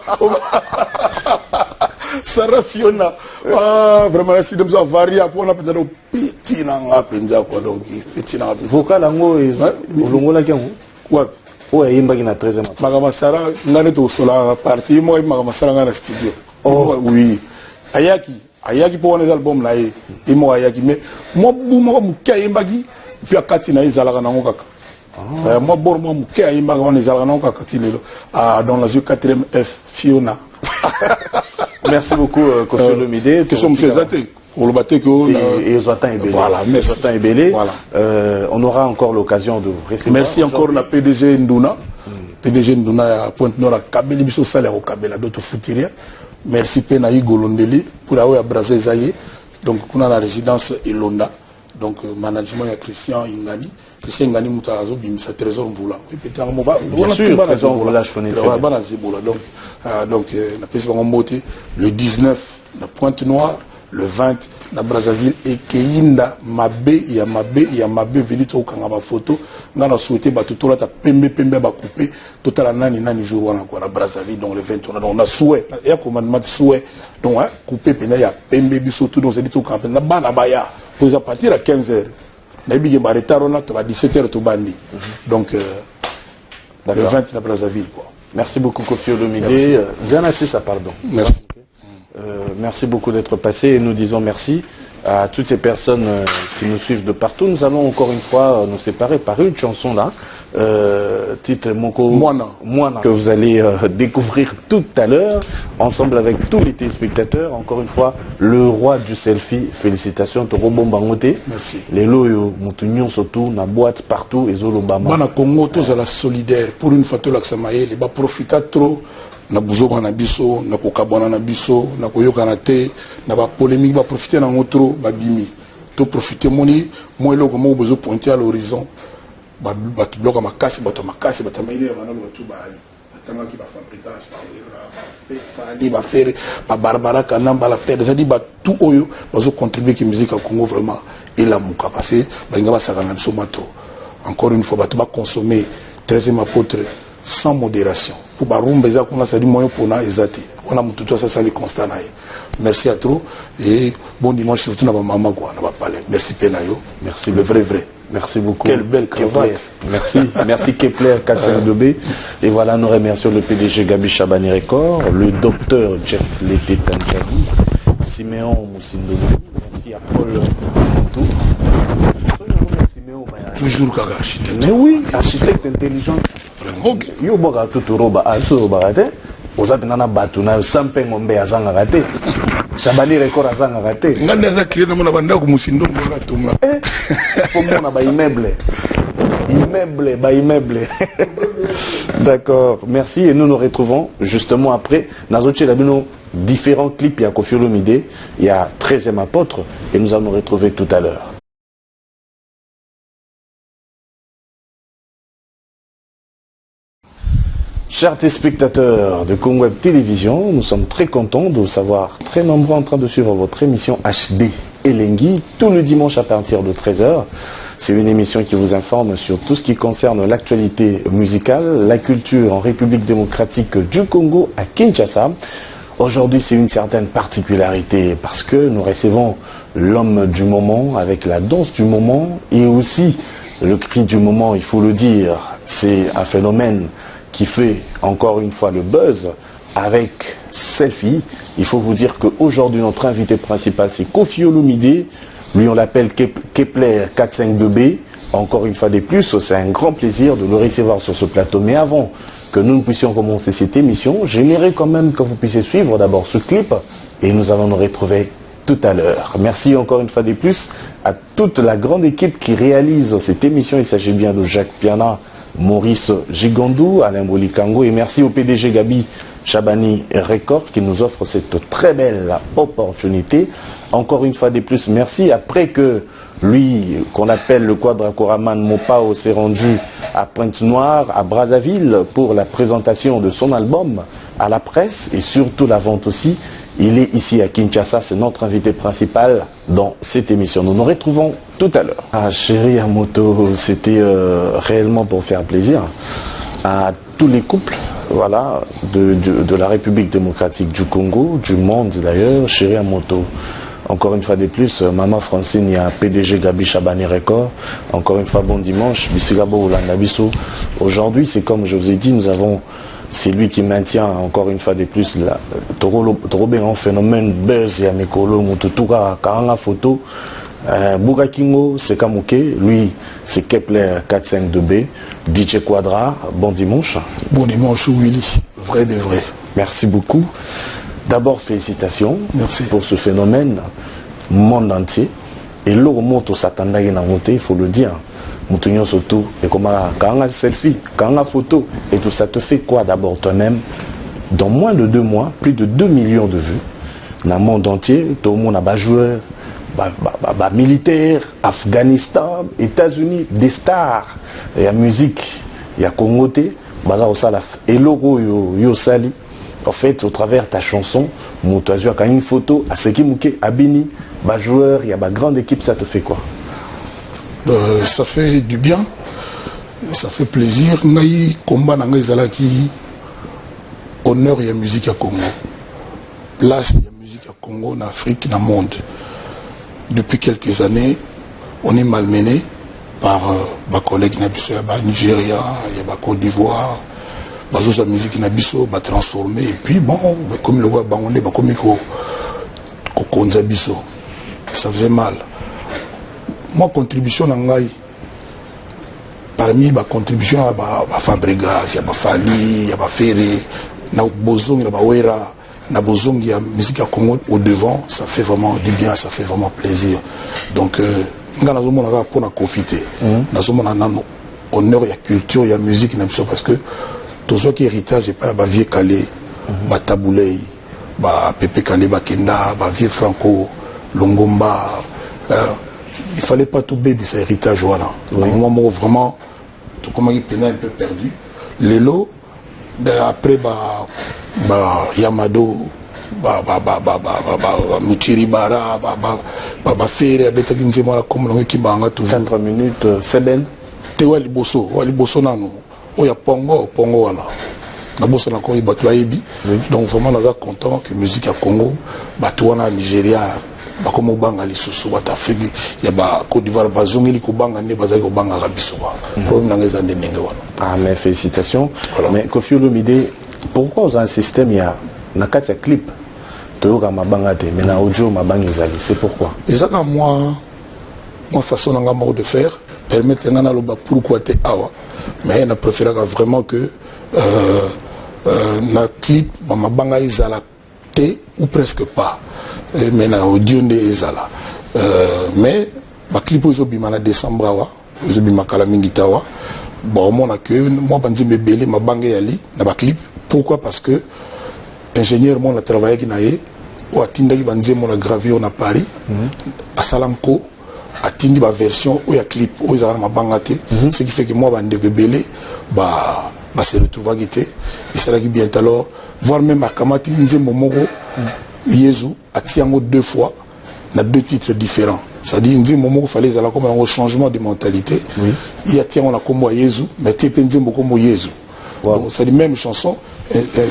B: Sarah Fiona ah vraiment la sidem ça varie pour on appelle petit nanga penza quoi donc petit nanga
A: vocal ngo olongola kiango
B: ouais
A: ouais yimba kina 13e apôtre
B: magama Sarah ngane to sola partie moi magama Sarah ngana studio oh oui ayaki pour les albums là et moi ayaki mais moi bouma mukia yimbaki puis akati na izalaka nango kaka moi bor moi mukia yimbaka on izalaka nango kaka tilelo ah dans la 4e F Fiona.
A: Merci beaucoup, Kofi Olomide.
B: Question M. Zate.
A: Et Zoatan Ebele.
B: Voilà, merci.
A: Zoatan Ebele. Voilà. On aura encore l'occasion de vous recevoir.
B: Merci encore la PDG Nduna. PDG Nduna à Pointe-Nord à Kabeli, Bisso Salaire au Kabela, d'autres foutiriens. Merci Penaï Golondeli pour avoir Brazé Zaye. Donc, on a la résidence Elonda. Donc, management à Christian Ingani. Christian Ingani Moutazo, Bimisa Trésor Mvoula. Oui, peut-être
A: bien sûr, Trésor Mvoula, je connais très bien.
B: Donc, le 19, la Pointe-Noire, le 20, la Brazzaville, et Keinda, Mabé, Yamabé, Velito, Kangaba photo, on a souhaité, tout la Pembe, coupé, total nani jour, la Brazzaville, donc le 20, on a souhait, il y a commandement de souhait, donc, coupé, il y a Pembe, Bissotou, donc c'est dit tout quand on a Banabaya, pour à partir à 15h. Nabi Baretarona, tu vas 17h, tu bandi. Donc, le 20, la Brazzaville, quoi.
A: Merci beaucoup, Kofi Olomide. Zana Sissa, pardon.
B: Merci.
A: Merci beaucoup d'être passé et nous disons merci à toutes ces personnes qui nous suivent de partout. Nous allons encore une fois nous séparer par une chanson là, titre Moko Moana, que vous allez découvrir tout à l'heure, ensemble avec tous les téléspectateurs. Encore une fois, le roi du selfie. Félicitations, Toro Bombangote.
B: Merci.
A: Les loyaux, Moutunion surtout, na boîte partout, et Zolobama.
B: Bana Congo, tous à la solidaire. Pour une fois, tout l'accès les bas profitent trop. Na buzoba na biso na kokabona na biso na koyokana te na ba polémique ba profiter na ngotro ba bimi to profiter moni moi eloko mo bezo pointer à l'horizon ba bloka makasi ba tamaile bana ba tu ba ali atanga ki ba fabrikas ba faire ba Barbara Kanamba la perte ça dit ba tout oyo bazo contribuer ki musique à Congo vraiment et la muka passer ba nga ba sakana biso matro encore une fois ba to ba consommer 13e apôtre sans modération. Pour Barumbeza, on a sali moyen pour na ezati. On a tout ça les constats. Merci à trop et bon dimanche surtout na maman quoi, na ba parler. Merci Penayo.
A: Merci
B: le vrai.
A: Merci beaucoup.
B: Quelle belle cravate.
A: Merci Kepler 452B. Et voilà, nous remercions le PDG Gabi Chabani Record, le docteur Jeff Lété Tankadi, Siméon Moussindono. Merci à Paul Montou.
B: Toujours Kaka architecte.
A: Mais oui, architecte intelligent. Yo boka tout roba so bagate ozapina na batu na sampe ngombe azanga gate Chabani Record azanga gate
B: nganda za créer na mona banda ko musindo mona tonga
A: faut mona ba immeuble D'accord, merci et nous nous retrouvons justement après nazoche la bino différents clips, il y a Kofi Olomide, il y a 13e apôtre et nous allons nous retrouver tout à l'heure. Chers téléspectateurs de Congo Web Télévision, nous sommes très contents de vous savoir très nombreux en train de suivre votre émission HD Elengi tout le dimanche à partir de 13h. C'est une émission qui vous informe sur tout ce qui concerne l'actualité musicale, la culture en République démocratique du Congo à Kinshasa. Aujourd'hui, c'est une certaine particularité parce que nous recevons l'homme du moment avec la danse du moment et aussi le cri du moment, il faut le dire. C'est un phénomène qui fait encore une fois le buzz avec Selfie. Il faut vous dire qu'aujourd'hui, notre invité principal, c'est Kofi Olomide. Lui, on l'appelle Kepler 452B. Encore une fois de plus, c'est un grand plaisir de le recevoir sur ce plateau. Mais avant que nous puissions commencer cette émission, j'aimerais quand même que vous puissiez suivre d'abord ce clip et nous allons nous retrouver tout à l'heure. Merci encore une fois de plus à toute la grande équipe qui réalise cette émission. Il s'agit bien de Jacques Piana, Maurice Gigandou, Alain Bolikango et merci au PDG Gabi Chabani Record qui nous offre cette très belle opportunité. Encore une fois de plus, merci. Après que lui, qu'on appelle le Quadracoraman Mopao, s'est rendu à Pointe-Noire, à Brazzaville, pour la présentation de son album à la presse et surtout la vente aussi. Il est ici à Kinshasa, c'est notre invité principal dans cette émission. Nous nous retrouvons tout à l'heure. Ah, chérie Amoto, c'était réellement pour faire plaisir à tous les couples, voilà, de la République démocratique du Congo, du monde d'ailleurs. Chérie Amoto, encore une fois de plus, Maman Francine, il y a PDG Gabi Chabani Record. Encore une fois, bon dimanche. Bisigabo Landabiso. Aujourd'hui, c'est comme je vous ai dit, nous avons... C'est lui qui maintient encore une fois de plus un phénomène buzz et amekolo mututuka karanga photo Buga Kingo c'est Kamouke, lui c'est Kepler 452B, DJ Quadra, bon dimanche.
B: Bon dimanche Willy, vrai de vrai.
A: Merci beaucoup. D'abord félicitations.
B: Merci.
A: Pour ce phénomène monde entier et l'eau monte au satanda il faut le dire. Moutounion surtout, et comme quand on a selfie, quand on a photo, et tout ça te fait quoi d'abord toi-même? Dans moins de 2 mois, plus de 2 millions de vues, dans le monde entier, tout le monde a joueurs, militaires, Afghanistan, États-Unis, des stars, il y a musique, il y a Congoté, et logo yo sali. En fait, au travers de ta chanson, Moutouazio a une photo, à ce qui mouké, à Bini, joueurs, il y a une grande équipe, ça te fait quoi?
B: Ça fait du bien, ça fait plaisir. Naï combat nanga ezalaki honneur ya musique à Congo, place ya musique à Congo en Afrique, dans le monde. Depuis quelques années, on est malmené par ma collègue Nabiso, Nigeria, Côte d'Ivoire, la musique Nabiso, transformé et puis bon, comme le roi Bangonde, comme Konza Biso, ça faisait mal. Moi, contribution nangai, parmi ma contribution à Fabregas, il y a Fali, il y a Ferré, na Bozong, il y a Wera, na Bozong, il y a musique à Congo au devant, ça fait vraiment du bien, ça fait vraiment plaisir. Donc, nous avons pour nous profiter. Nous avons honneur, il y a culture, il y a musique, parce que tout ce qui est héritage, c'est pas vieux Calais, Taboulé, Pépé Calais, Kenda, vieux Franco, Longomba. Il ne fallait pas tout baisser de cet héritage. Voilà. Oui. Au moment où vraiment, tout comme il est un peu perdu. Lélo, après, Yamado, Mutiribara, Ferre, comme on dit, toujours.
A: 4 minutes, c'est bien.
B: Tu vois, les bosso, nano. Il y a Pongo, voilà. Donc vraiment, nous sommes contents que la musique à Congo, Batouana, Nigeria, comme au Bangali, Afrique, il y a Côte d'Ivoire, Bazongi, Kobanga, Bazaki, Kobanga, Rabisoa.
A: Ah, mais félicitations. Voilà. Mais Kofi Olomide, pourquoi vous avez un système, il y a un clip, Toyoga Mabangate, mais na audio Mabangizali, c'est pourquoi?
B: Et ça, moi, façon de faire, permettre de pourquoi tu es awa, mais je préfère vraiment que na clip, Mabanga Izala, ou presque pas. Mais na audio de Izala. Mais ma clip aux obimana décembre aux obima kalamingitawa bon mon accueil moi bandi me belé ma bangé ali na ba clip. Pourquoi? Parce que ingénieur mon a travaillé qui naé ou atinda ki banzi mon a gravure na Paris à Salamco atindi ba version ou ya clip ou ils ma bangate ce qui fait que moi bandi me belé se retrouve à guetter et ça là qui bien alors voir même à Kamati nzembo moko Yezu a tiango 2 fois na 2 titres différents. C'est-à-dire qu'il fallait comme un changement de mentalité. Oui. Il y a tiens on a comme Yezu, mais tu peux dire comme Yezu. Donc c'est la même chanson.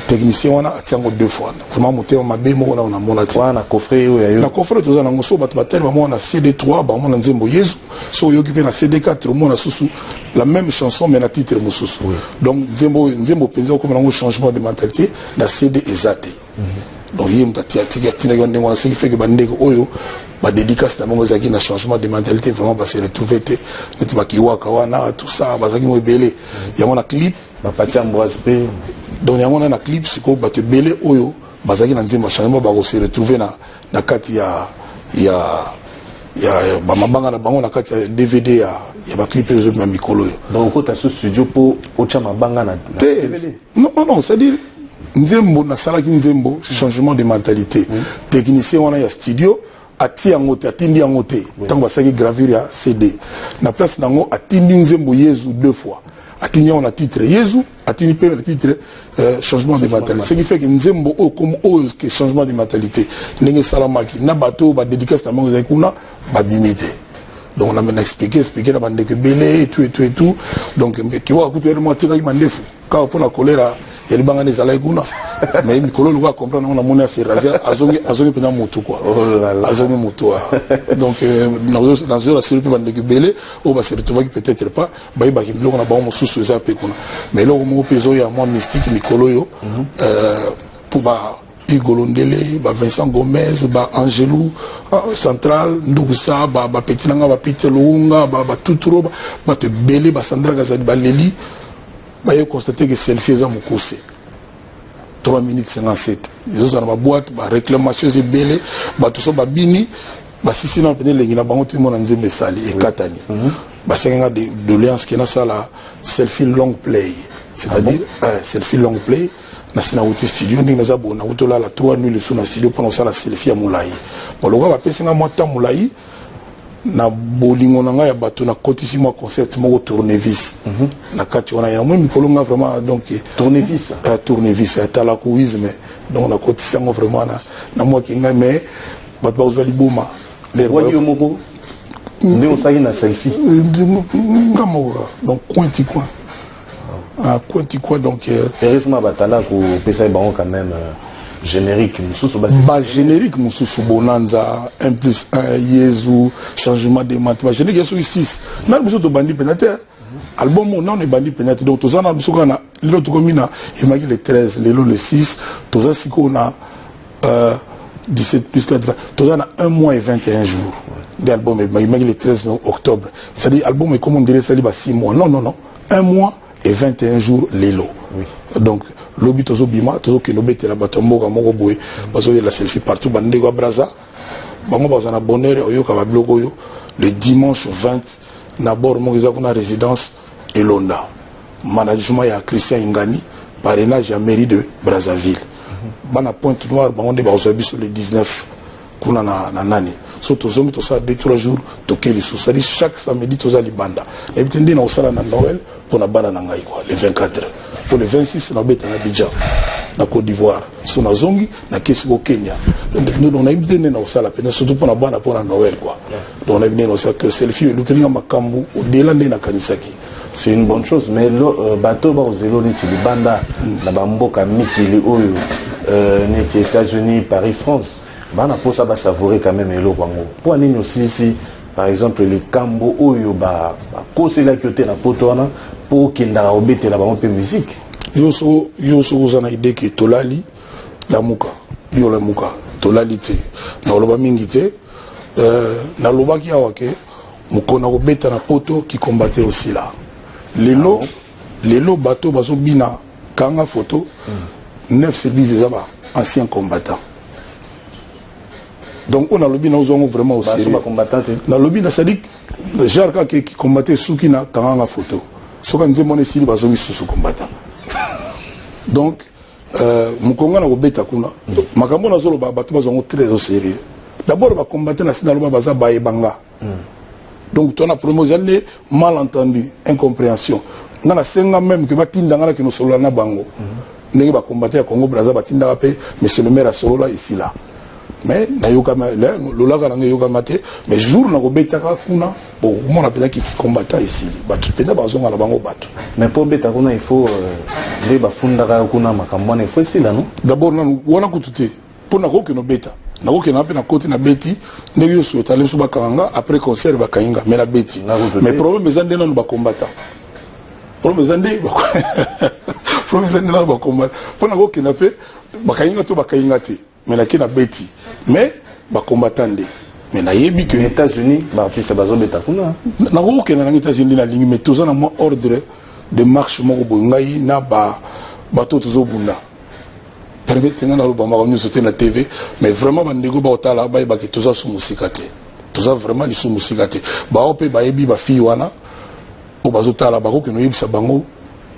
B: Technicien on a tiens 2 fois. Vraiment monter ma bémo on a mon atis.
A: On a coffré
B: na coffre tous en ngoso batbatel on a CD3 ba on a nzembo Yezu. So occupé na CD4 on a sous la même chanson mais na titre mususu. Donc nzembo penzo comme un changement de mentalité na CD ezate. Donc il y a ce qui fait que bandeko oyo ba dédicace na mongo zaki na changement de mentalité vraiment parce que retrouver tout ça bazaki mo belé il y a mon clip
A: Bapatia Ambroise P.
B: Donc yango na clip siko bato belé oyo bazaki na nzembo changement ba se retrouver na kati ya ba mabanga na bango na kati ya DVD ya ba clip ezo na mikolo yo.
A: Donc ko ta sous studio po ocha mabanga na DVD.
B: Non, c'est-à-dire nzembo na salaki nzembo changement de mentalité. Technicien wana ya studio ati yangote atindi yangote tango basaki gravure ya CD. Na place nango atindi nzembo Yezu 2 fois. Atindi on a titre Yezu, atindi pe le titre changement de mentalité. Ce qui fait que nzembo comme que changement de mentalité. Ndenge salamaki na bateau ba dédicace na bango zakuna ba bimité. Donc on a maintenant expliqué la bande que belé et tout. Donc qui va écouter moi tiraki mandefu. Quand pour la colère il banga les ala kuna. Mais mikolo le va comprendre on a monnaie c'est rasé azongi pena moto quoi. Azongi moto. Donc dans la série bande que belé on va se retrouver peut-être pas ba ki bloko na ba mo sous ça pe kuna. Mais là mo peso ya moi mystique mikolo yo pour ba Igolo Ndele, Vincent Gomez, Angelou, Central, Ndougoussa, Petit Nanga, Peter Lounga, Tuturo, te Belé, Sandra Gazadi, Leli, ils ont constaté que selfie est mon course. 3 minutes 57. Ils ont ma boîte, réclamation, c'est Belé, tout ça, Bini, si sinon, les gens ont tout le monde en Zembesali et Katani. C'est une doléance qui est ça, la selfie long play. C'est-à-dire, selfie long play. Na sina auto studio ndinga za bona auto la 3 nuits sur na studio pour ça la selfie ya mulai bon le gars va pesinga mota mulai na bolingo na nga ya bato na kotisi mo concept mo tournevis na kati wana ya mo mikolo nga vraiment donc tournevis talakuisme donc na kotisi mo vraiment na mo kinga mais bato ba uzali boma
A: les rois yo moko ndi on sayi na selfie
B: ngamo donc cointi coin quoi donc
A: heureusement batala ko pesa bango quand même générique mususu
B: générique mususu bonanza 1+1 Yezu changement de mentalité générique sur 6 na biso to bandi penate album on est bandi penate donc to zana biso kana lelo to komina imagi le 13 lelo le 6 to za siko na 17 plus 4 to zana 1 mois et 21 jours d'album imagi le 13 octobre c'est à dire album est comme on dirait ça li ba 6 mois non 1 mois et 21 jours l'élo. Oui. Donc, l'obi tozo bima, tozo kinobete la batomboga moko boy, bazo la selfie partout, bande go braza, bango bazana bonheur oyo ka blogo yo le dimanche 20 na bord mo kuna résidence Elonda. Management ya Christian Ingani, parrainage à mairie de Brazzaville. Bana Pointe Noire, bango de bazobi sur le 19 kuna na nani. So tozo mi to ça 2-3 jours tokeli sous ça chaque samedi toza libanda. Et puis ndina osala na Noël pour na bana ngai quoi le 24 pour le 26 na beta na Abidjan na Côte d'Ivoire so na zongi na kesi au Kenya donc on a bien na osala pena surtout pour na bana pour na Noël quoi donc on a bien osala que selfie le klinga makambu au delà na kanisaki
A: c'est une bonne chose mais bateau ba ozelo neti libanda na bamboka mikili oyo neti États-Unis Paris France bana pour ça va savourer quand même elo bango pour nini aussi par exemple le cambo oyo ba kosela kyote na potona pour kenda obete la ba pe musique
B: yo so uzana idée que tolali la muka yo la muka tolali te na loba mingi te na loba ki awake mukona obeta na poto qui combattait aussi là lelo bateau bazo bina kanga photo 9 sur 10 zaba ancien combattant. Donc on a lobby na ozongo vraiment au sérieux. Na lobby na sadik genre qui combattait souki na kanga photo. Soka nze mone sili bazongi susu combattant. Donc mukonga na obeta kuna. Makambo na zolo ba batu bazongo très au sérieux. D'abord ba combattre na sina loba baza ba ebanga. Donc ton a promotionné malentendu, incompréhension. Ngana senga même que batinda ngana que no solo na bango. Ndenge ba combattre à Congo Brazza batinda pe monsieur le maire a solo là ici là. Mais na yoka lola kana yoka mate mais jour na kobeta ka kuna bon on a peut-être qui combattant ici batu penda bazonga la bango batu
A: mais pour beta kuna il faut les bafunda ka kuna makambo na il faut ici là non
B: d'abord na wana kutute pour na ko que no beta na ko que na pe na côté na beti ndenge yo souhaita le so bakanga après concert bakainga mais na beti mais problème ezande na ba combattant problème ezande problème ezande na ba combattant pour na ko que na pe bakainga to bakainga te mais na ki na beti mais ba combattant de mais na yebi que
A: les États-Unis ba artiste bazo beta kuna
B: na ko ke na États-Unis na lingi mais tous na mo ordre démarche moko bongai na bato tozo bunda permettez-nous na lobamba nous sauter na TV mais vraiment bandego ba otala ba ba ki toza su musika te toza vraiment li su musika te ba opé ba yebi ba fi wana o bazotala ba ko ke no yebisa bango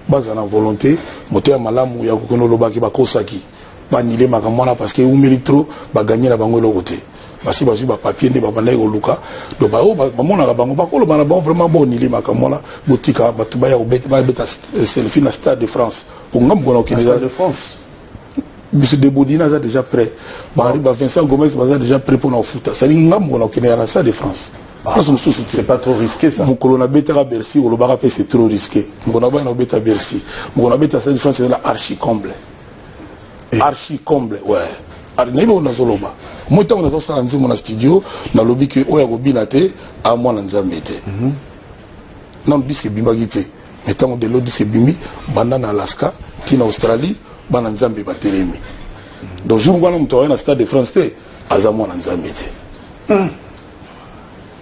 B: baza na volonté moto ya malamu ya ko no lobaki ba kosaki ba nile makamwana parce que umeli trop ba gagner na bango lo côté basi bazui ba papier ne ba bana ko luka do ba o ba mona ka bango ba ko lo bana bon vraiment bon nile makamwana botika ba tuba ya ba beta selfie na Stade de France pour ngam ko na
A: Stade de France.
B: Monsieur Debodina est déjà prêt. Vincent Gomez est déjà prêt pour nous foutre. C'est la Stade de France.
A: C'est pas trop risqué ça.
B: Mon colonel Beta Bercy, ou le Barapé, c'est trop risqué. Mon colonel Beta Bercy. Mon colonel Beta Stade de France, c'est la archi comble. Archi comble, ouais. Arnebo na zoloba. Moi, tant on a ça dans mon studio, dans le lobby que Oya Gobinate, à moi, dans Zambété. Non, disque Bimbagité. Mais tant on de l'autre disque Bimbi, Bandana Alaska, Tina Australie, bana nzambe batelemi donc jour wana mto na Stade de France te azamwa na nzambe te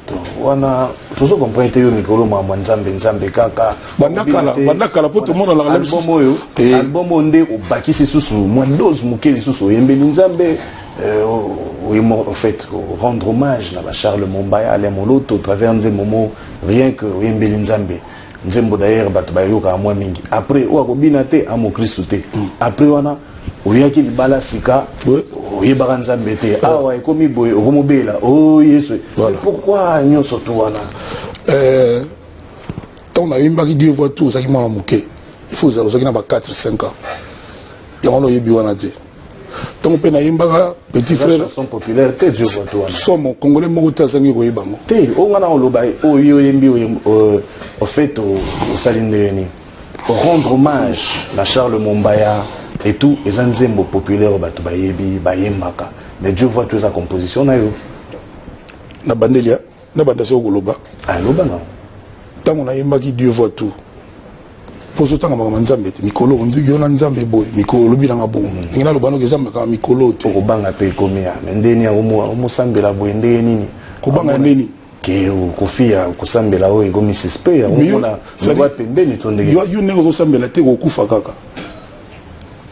A: to wana tozo comprendre te yo mikolo mwa nzambe kaka
B: bandakala po to mona la
A: album oyo album onde obakisi susu mwa dose mukeli susu yembeli nzambe en fait rendre hommage na Charles Mombaya Alain Moloto au travers de momo rien que yembeli nzambe nzembo d'ailleurs bato bayoka mwa mingi après o akobina te amo Kristo te après wana oyaki libala sika oyebaka nzambe te awa ekomi boye okomobela o yesu pourquoi nyonso to wana
B: tant on a imbaki Dieu voit tout ça qui m'a moqué il faut ça qui na ba 4 5 ans et on oyebi wana te tant pe na imbaka petit frère
A: chanson populaire te Dieu voit tout wana
B: somo congolais moko tazangi koyeba ngo
A: te o ngana oloba o yo yembi au fait au salindeni pour rendre hommage à Charles Mombaya et tout les nzembo populaire bato bayebi bayembaka mais Dieu voit toute sa composition na yo
B: na bandelia na bandasio koloba
A: loba na
B: tant on a yembaki Dieu voit tout poso tanga mama nzambe te mikolo nzugi ona nzambe boy mikolo bilanga bon ngina lobano kezamba ka mikolo te
A: ko banga pe komia mendeni ya omo sambela boy ndeni nini
B: ko banga ndeni
A: ke kofia kusambela oyo komi suspect ya omona ngwa pembeni to ndenge
B: yo nego zo sambela te ko kufa kaka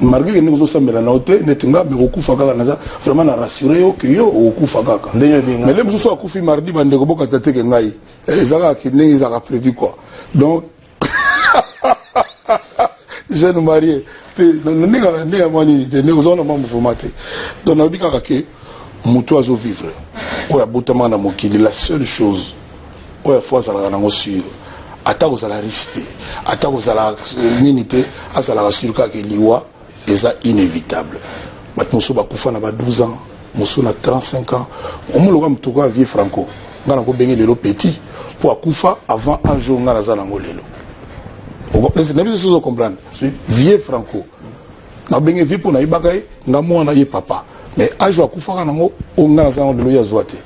B: marge ke nego zo sambela na hotel netinga me ko kufa kaka naza vraiment na rassurer yo ke yo ko kufa kaka
A: ndenyo dinga
B: mais le so akufi mardi bande ko boka tate ke ngai ezaka ke ndenge ezaka prévu quoi donc jeune marié nega mwanini te nego zo na mamu formate donc na bika ke muto azo vivre oya botama na mokili la seule chose oya fois azalaka nango sur ata kozala riche te ata kozala nini te azalaka sur kaka liwa eza inévitable bato mosusu bakufa na ba 12 ans mosusu na 35 ans omoloka motoko ya vie franco nga nakobenge lelo petit po akufa avant un jour nga naza nango lelo nabiso sozo comprendre vie franco nabenge vie mpo nayebaka ye nga mwana ye papa mais âge akufaka nango onga na zango de yazwa te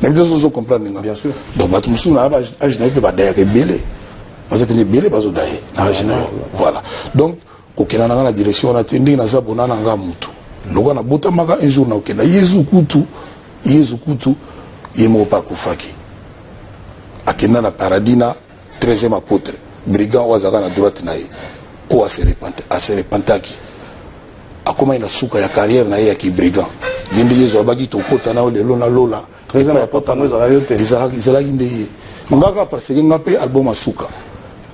B: na biso sozo comprendre nga
A: bien sûr
B: donc bato musu na âge na pe badaya ke belé baza pene belé bazo daye na âge na voilà donc kokena na na direction na tending na zabona na nga mutu loko na bota maka un jour na okena Yesu kutu yemo pa kufaki akena na paradis na 13e apôtre brigand wazaka na droite na ye o se repentaki akoma ina suka ya carrière na ye ya kibrigand yende yezo abaki tokota na lelo na lola
A: 13e apôtre no ezala yo te
B: ezalaki nde ye ngaka parce que ngape album asuka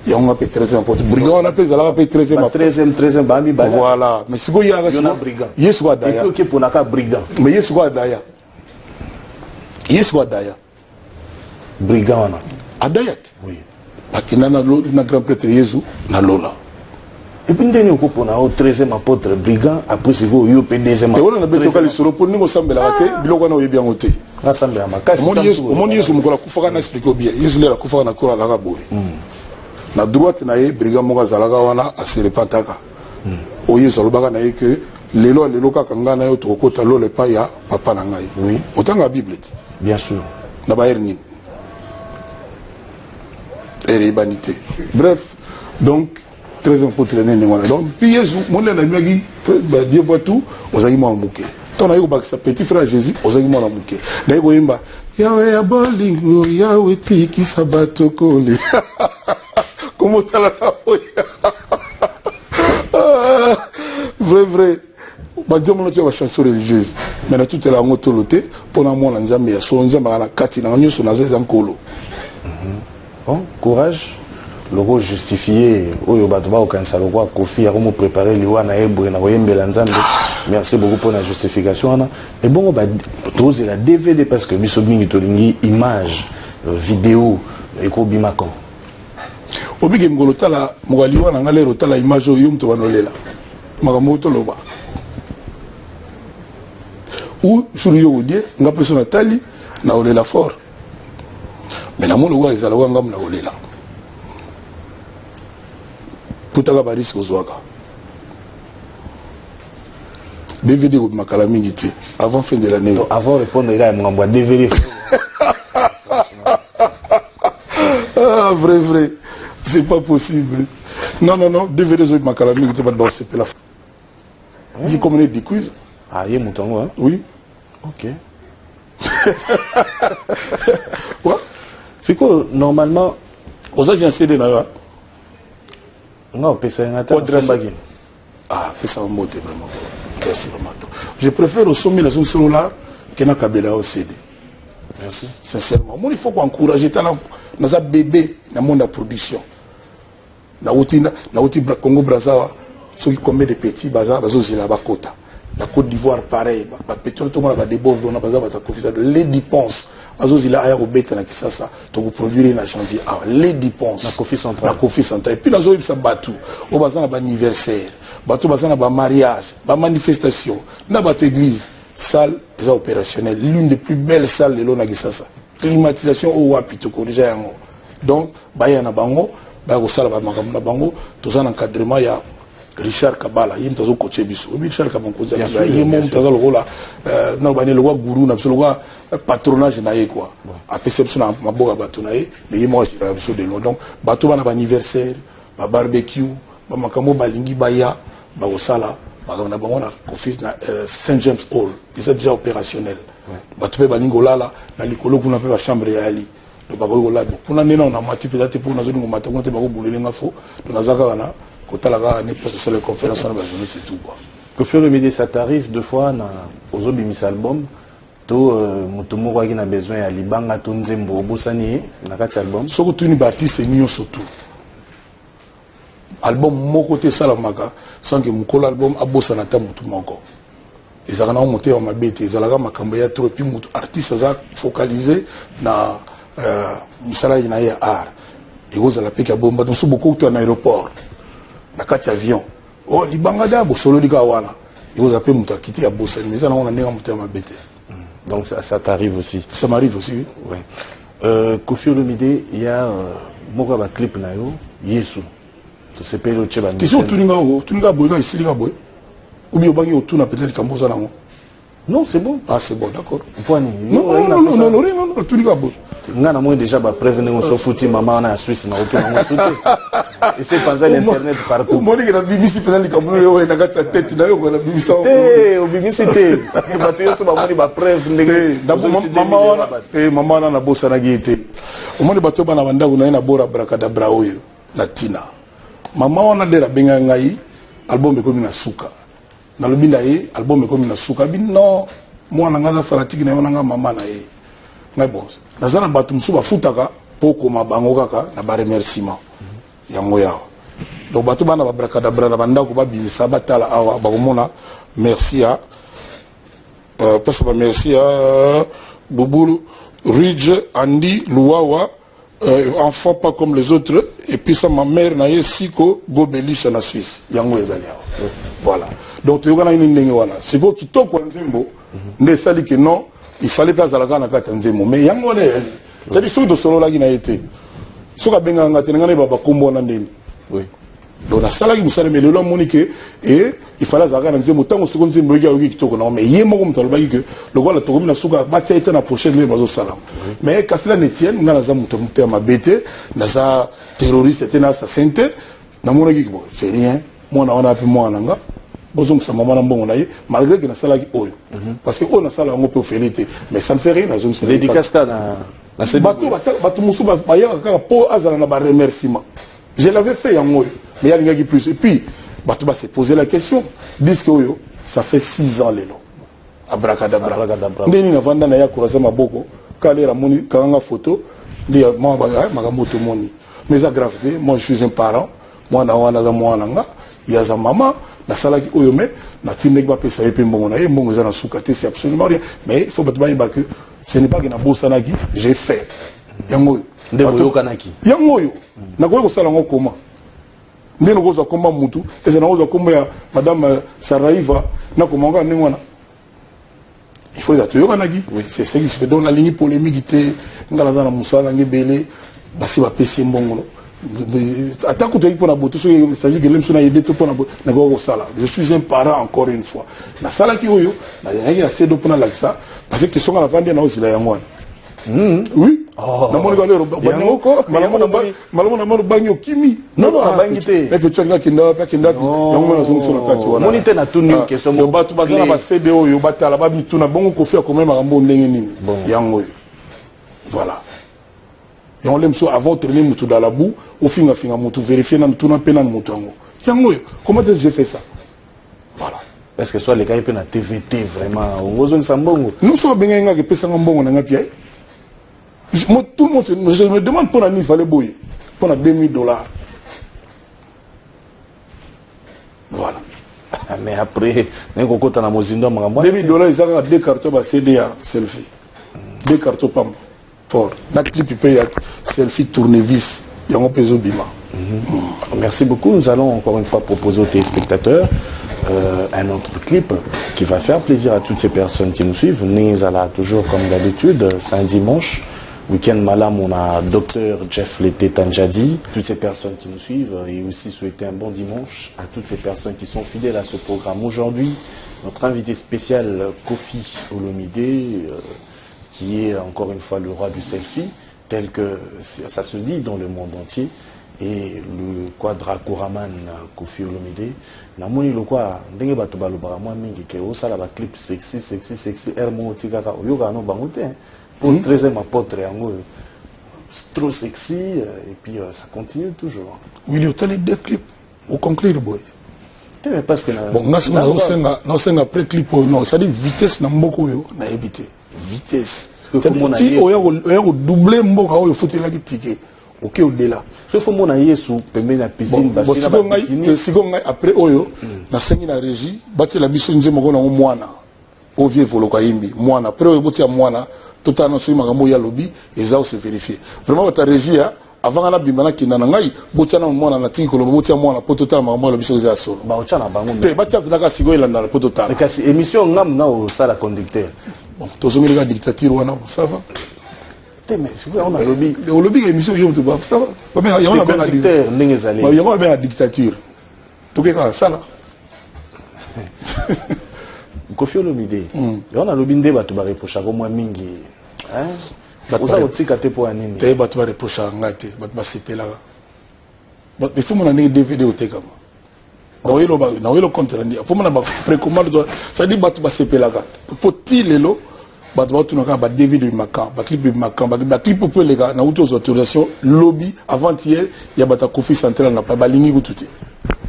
B: ya ngape 13e apôtre brigand wana pe ezalaka pe
A: 13e bambi ba
B: voilà mais siko ya ga
A: yona brigand
B: yesu kwa daya
A: et que pour naka brigand
B: mais yesu kwa daya brigand wana adayat
A: oui
B: akina na grand prêtre yesu na lola
A: et puis ndeni okopona au 13e apôtre brigand après c'est go yo p2e
B: te wana beto kali soro po ningo sambela te biloko na oyebi yango te
A: na sambela makasi
B: omoni yesu mokola kufaka na expliquer bien yesu lela kufaka na kola laka boye na droite na ye brigand moko azalaka wana aserepantaka o yesu alobaka na ye ke lelo kaka nga na yo tokokota lolo epai ya papa na ngai
A: oui
B: otanga bible te
A: bien sûr
B: na baere nini ere ebani te bref donc 13 ans pour traîner donc puis Jésus mon la miagi Dieu voit tout ozaki mwa muke tona yo bakisa petit frère Jésus ozaki mwa muke na yo yimba yawe ya bolingo yawe tiki sabato kole Vrai. Badiamo tu vas chanson religieuse. Mais na tout est là ngotoloté pour na mona nzambe ya so nzambe na kati na nyoso na zeza nkolo.
A: Bon, courage. Le rôle justifié, oyo bato ba okanisa lokwa kofi ya komo préparer liwa na ebwe na koyembela nzambe. Merci beaucoup pour la justification. Et bon, bah, dose la DVD parce que biso mingi tolingi image, vidéo, eko bimako.
B: Obige mgolota la mwaliwa na ngale rota la image oyo mto banolela. Magamoto loba. Ou sur yo odie nga personne tali na olela fort. Mais na mo lowa ezala wanga na olela. Putaka ba risque ozwaka. DVD ou makala mingi te avant fin de l'année.
A: Avant répondre là mon DVD.
B: Ah vrai. C'est pas possible. Non, DVD ou makala mingi te pas dans c'est la. Il comme des quiz.
A: Ah, il est mouton hein.
B: Oui.
A: OK.
B: Quoi?
A: C'est quoi normalement
B: aux agents CD là.
A: Non, pesa ngata.
B: Ah, ça me motive vraiment. Merci vraiment. Je préfère au sommet la zone cellulaire que na kabela au CD.
A: Merci.
B: Sincèrement, moi il faut encourager talent dans un bébé dans monde de production. Na outi Congo Brazza, ceux qui commettent des petits bazar bazo la bakota. La Côte d'Ivoire pareil, ba pétrole tout le monde va déborder on a bazar ba ta confiance les dépenses. Azo zila aya robeta na kisasa to ko produire na janvier. Ah les dépenses. La Kofi centrale. Et puis nazo ibsa batu. O bazana ba anniversaire. Bato bazana ba mariage, ba manifestation, na bato église, salle déjà opérationnelle, l'une des plus belles salles de l'Ona Gisasa. Climatisation au wapito ko déjà yango. Donc baya na bango, ba ko sala ba makambo na bango, to za encadrement ya Richard Kabala, yim tozo coacher biso. Richard Kabala ko za yim mom tozo lokola na ba ne lo guru na biso lo patronage na ye quoi. A perception na maboka bato na ye, mais yim mo jira biso de long. Donc bato bana ba anniversaire, ba barbecue, ba makambo balingi baya Bagosala, na bango office na Saint James Hall, ils sont déjà opérationnels. Batupe balingola la na likolo kuna pe ba chambre ya ali. Do bagola do kuna nena na mati peut-être pour nazo ngoma ta kuna te bago bulelenga fo, do nazaka na kotala ga ne poste sur les conférences na ba journée c'est tout quoi.
A: Que faire le midi ça t'arrive deux fois na ozobi mis album to mutumo qui na besoin ya libanga to nzembo bosani na kati album.
B: Soko tuni ba artiste nyo surtout. Album mon côté salamaka sans que mon album abosa na ta mutu moko ezaka na monter en mabete ezalaka makambo ya trop puis mutu artiste za focalisé na musala ina ya art et vous allez peka bomba donc beaucoup to na aéroport na kati avion oh libanga da bo solo dika wana et vous appelez mutu quitter ya bosa mais ça na on na monter en mabete.
A: Donc ça t'arrive aussi.
B: Ça m'arrive aussi.
A: Ouais. Kofi Olomide il y a moko ba clip na yo Yesu. C'est pas le tchèba.
B: Tu sais, tu n'as pas ici, ou bien tu n'as peut-être qu'un beau anneau.
A: Non, c'est bon.
B: Ah, c'est bon, d'accord.
A: Non,
B: tu n'as pas beau.
A: Moi déjà, prévenir on se fout, maman en Suisse, on a aucun et c'est pas l'internet partout.
B: Moi, je suis ici, pendant que je suis à tête, je suis
A: au biblicité.
B: Maman, na bossa na guité. Au moins, les bateaux, on a vendu une bora bracadabra, latina. Maman on a de la benga ngai album e komi na suka na lobinda ye album e komi na suka bi non moi na ngaza fanatique na yona nga mama na ye ngai bon nazana batu musu ba futaka poko mabango kaka na ba remerciement yango yawa donc batu bana ba brakada brada banda ko ba bimisa batala awa ba komona merci à parce que merci à Bouboulou Ridge Andy Luawa enfant pas comme les autres et puis ça ma mère na siko gobelisha na Suisse yango ezali voilà donc tu yokana ndenge wana siko kitoko nzembo ne sali que non il fallait pas zalaka na kata nzembo mais yango ne c'est dit de solo la gina été soka benga ngate ngana baba kombo na ndeni oui donc la sala qui nous sale mais le monique et il fallait zalaka na nzembo tango siko nzembo ya yoki kitoko na mais yemo ko mtalo baki que le gola to na soka batia été na prochaine les bazo salam mais kasila netienne ngana za muto muto ma bête na za terroriste était na sainte na mona ki bo c'est rien moi na ona pe moi nanga bozom sa maman na mbongo na ye malgré que na sala ki oyo parce que on na sala ngo peut félité mais ça ne fait rien na zone
A: dédicace na
B: bato musu ba ya kaka po azala na ba remerciement Je l'avais fait en moi, mais il y a des gars qui plus. Et puis, Batouba s'est posé la question. Disque Oyo, ça fait 6 ans les lots. Abracadabra. Ndeni na vanda na ya kurasa maboko. Kale ramoni kanga photo. Ndi moi magamoto moni. Mais la gravité, moi je suis un parent. Moi na wana za mwana nga, ya za maman, na salaki Oyo me, na tinek ba pesa epe mbongo na ye, mbongo za na soukate, c'est absolument rien. Mais il faut Batouba yeba que ce n'est pas que na bosanaki, j'ai fait. Yango.
A: Ndebo kanaki.
B: Yango yo. Na ko sala ngo comment? Ndeno ko za komba mutu, eza na ko za komba ya madame Saraiva, na komanga ningwana. Il faut être yokanaki. Oui. C'est ce qui se fait. Donc la ligne polémique était ngalaza na musala ngebele, basi ba pesi mbongo. Attends que tu pour la botte, il s'agit que l'homme soit aidé pour la botte. Je suis un parent encore une fois. Na sala ki oyo, na yangi na sedo pour la ça, parce que sont à la fin de na aussi la yangwana. Oui. Na moni galero bango malamo na bango kimi
A: non bangite
B: et puis tu nga kinda pa kinda yango na zongo na kati wana
A: monite na tuni question
B: mo batu bazana ba CDO yo batala ba bitu na bongo ko faire comme makambo ndenge nini yango voilà et on l'aime so avant traîner mutu dans la boue au finga mutu vérifier na mutu na pena mutu yango comment est-ce que j'ai fait ça voilà
A: est-ce que soit les gars na TVT vraiment ngozo nsambongo
B: nous so benga ke pesa ngambongo na ngapia. Moi, tout le monde, je me demande pour il fallait bouiller. Pour $2000. Voilà.
A: Mais après, $2000,
B: ils ont 2 cartons à CDA, selfie. 2 cartons pas fort. La clip, il paye selfie tournevis. Il y a un peu bima.
A: Merci beaucoup. Nous allons encore une fois proposer aux téléspectateurs un autre clip qui va faire plaisir à toutes ces personnes qui nous suivent. Nizala, toujours comme d'habitude, c'est un dimanche. Week-end Malam, on a Dr Jeff Lété Tanjadi, toutes ces personnes qui nous suivent et aussi souhaiter un bon dimanche à toutes ces personnes qui sont fidèles à ce programme. Aujourd'hui, notre invité spécial, Kofi Olomide, qui est encore une fois le roi du selfie, tel que ça se dit dans le monde entier. Et le quadra Kouraman Kofi Olomide, namoni le quoi, ndenge bato balobara moi mingi ke osala ba clip sexy hermo tikaka oyoka no bangote. Pour le 13e apôtre, c'est trop sexy et puis ça continue toujours.
B: Oui, il y a 2 clips au conclure, boy.
A: Mais parce que
B: bon, on a après clip, non, ça dit vitesse n'a beaucoup, n'a évité. Vitesse. Si on a doublé, il faut que tu ticket. Ok, au-delà.
A: Il faut que tu sous la piscine.
B: Si on a après, on a 5 ans régie, la mission de Moana. Au vieux Volokaimbi, Moana. Après, on a Moana. Tout à l'heure, il y a lobby et ça se vérifie. Vraiment, ta régie, avant la bimana qui n'a pas eu, botia na mwana na tiki kolo botia mwana po total mama lobiso za solo.
A: Ba ocha na bango.
B: Te batia vinaka sigo ilanda po total.
A: Mais kasi émission ngam na o sala conducteur.
B: Bon, tozo milika dictature wana, ça va.
A: Te mais si on a lobby.
B: Le lobby émission yo to ba, ça va. Ba bien, on a bien
A: dictateur ndenge zali.
B: Ba yo bien dictature. To ke ka sala.
A: Kofi Olomide. On a lobby ndé bato ba reprocha ko moi mingi. Hein? Oza otika te po anini.
B: Te bato ba reprocha ngate, bato ba sepela. But il faut mon année DVD au tekama. Na welo contre ndi. Faut mon ba précommande ça dit bato ba sepela ga. Poti lelo bato ba tunaka ba DVD makan, ba clip makan, ba clip pour les gars na auto autorisation lobby avant-hier il y a bata Kofi central na ba lingi ko tuté.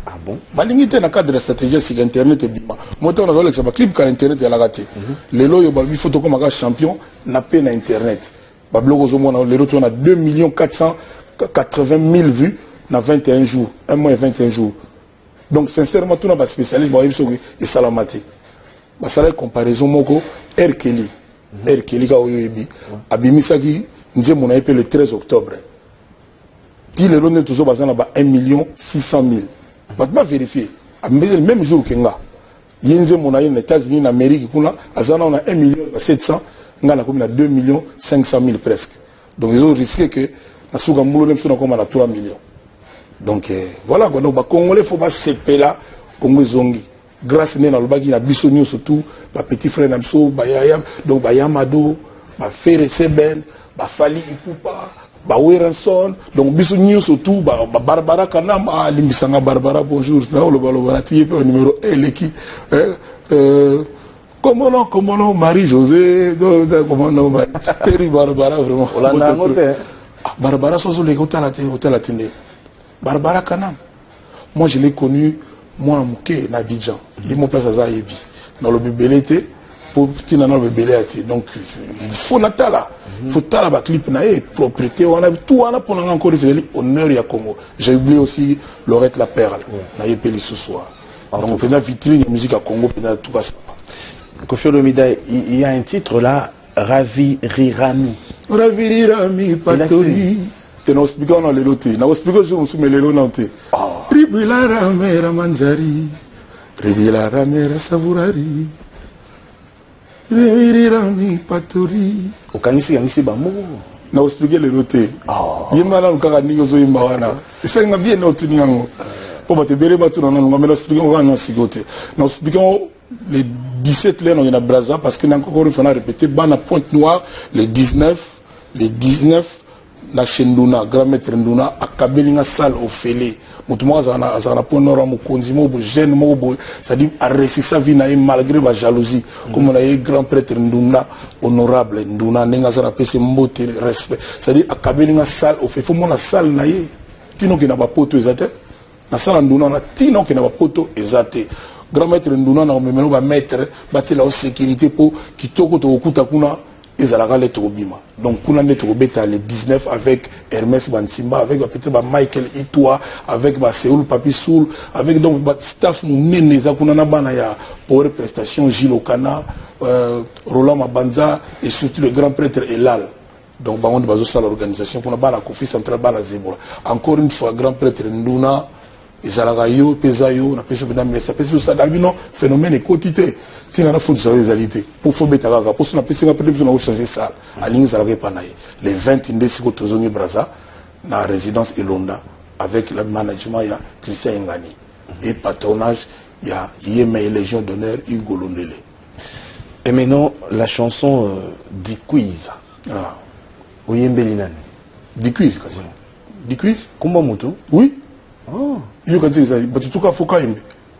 A: Ah bon?
B: Balingi te na cadre stratégie sur internet et bima. Moto na zoleka ba clip ka internet ya la gate. Lelo yo ba bi photo comme un champion na pe na internet. Ba blogo zo mona lelo to na 2 480 000 vues na 21 jours, 1 mois et 21 jours. Donc sincèrement tout na ba spécialiste ba yebiso et salamati. Ba sala comparaison moko Erkeli. Erkeli ka oyebi abimisaki nzembo na epé le 13 octobre. Ti lelo ne toujours bazana ba 1 600 000. Je vais vérifier. Le même jour que nga, il y a aux États-Unis, en Amérique, on a 1 700 000, on a 2 500 000 presque. Donc ils ont risqué que la Sougamboulou même soit comme à 3 millions. Donc voilà, donc les Congolais, il faut pas se payer là, Congo Zongi. Grâce à la Bagi, la Bissonio surtout, ma petit frère Namso, Bayayam, donc Bayamado, ma Ferre Seben, ma Fali Ipupa. Ba Werenson donc biso nyuso tout ba Barbara Kanama limbisanga Barbara bonjour na lo balobara tie pe numéro eleki comment non Marie-Josée comment non Marie Barbara vraiment Barbara sozo le hôtel atene Barbara Kanam. Moi, je l'ai connu, moi, à Mouké, à Abidjan. Il m'a place à Zaïbi. Dans le bébé, pour finir dans le bébé. Donc, il faut Natala. Il faut Tala, la clip, propriété. On a tout, on a pour encore honneur à Congo. J'ai oublié aussi Laurette La Perle. On a payé ce soir. Donc, on fait une vitrine de musique à Congo, on a tout ça.
A: Kofi Olomide, il y a un titre là, Ravi Rirami.
B: Ravi Rirami, Patori. Tu n'as expliqué dans les lotés. Tu n'as expliqué sur les lotés. Ribila Ramera Manjari. Ribila Ramera Savourari. Ravi Rirami, Patori.
A: Au Kanisi, Kanisi Bamo.
B: Na expliqué les lotés. Yémana Nkara Nigozo Imbawana. Et ça, il m'a bien entendu. Pour te bérer, tu n'as pas expliqué. On va expliquer. Nous expliquons les 17 là, on y a Brazza parce que encore une fois, on a répété, Bana Pointe Noire, les 19, na Chenduna, grand maître Nduna, à Kabelinga salle au Félé. Moutouma, Zana Pointe Noire, Moukonzimo, Gêne, c'est-à-dire, à réciter sa vie, malgré la jalousie. Comme on a eu grand prêtre Nduna, honorable, Nduna, Nenga Zana Pese, Mbote, respect. C'est-à-dire, à Kabelinga salle au Félé. Faut mon la salle, naïe. Tino qui n'a pas poto, ezate. La salle Nduna, Tino qui n'a pas poto, ezate. Grand maître Nduna na omemelo ba maître bati la sécurité pour kitoko to okuta kuna ezalaka le tobima. Donc kuna ne tobeta le 19 avec Hermès Bansimba, avec peut-être ba Michael Itwa, avec ba Seoul Papi Soul, avec donc ba staff munene za kuna na bana ya pour prestation Gilles Okana, Roland Mabanza et surtout le grand prêtre Elal. Donc ba on bazo ça l'organisation kuna bana Kofi Central bana Zebora. Encore une fois grand prêtre Nduna Ezalagayo, Pesayo, na peso bena mais ça peso ça dalbino phénomène est quotidien. Si na foot ça les alités. Pour faut beta ga pour ça na peso na peut on changer ça. A ligne zalaga panaye. Les 20 indesiko tozongi Brazza na résidence Elonda avec le management ya Christian Ngani et patronage ya Yémé Légion d'honneur Hugo Londele.
A: Et maintenant la chanson du quiz.
B: Ah.
A: Oyembelinane.
B: Du quiz quasi. Du quiz?
A: Kumba Mutu?
B: Oui. Oh. Il y a des gens qui ont fait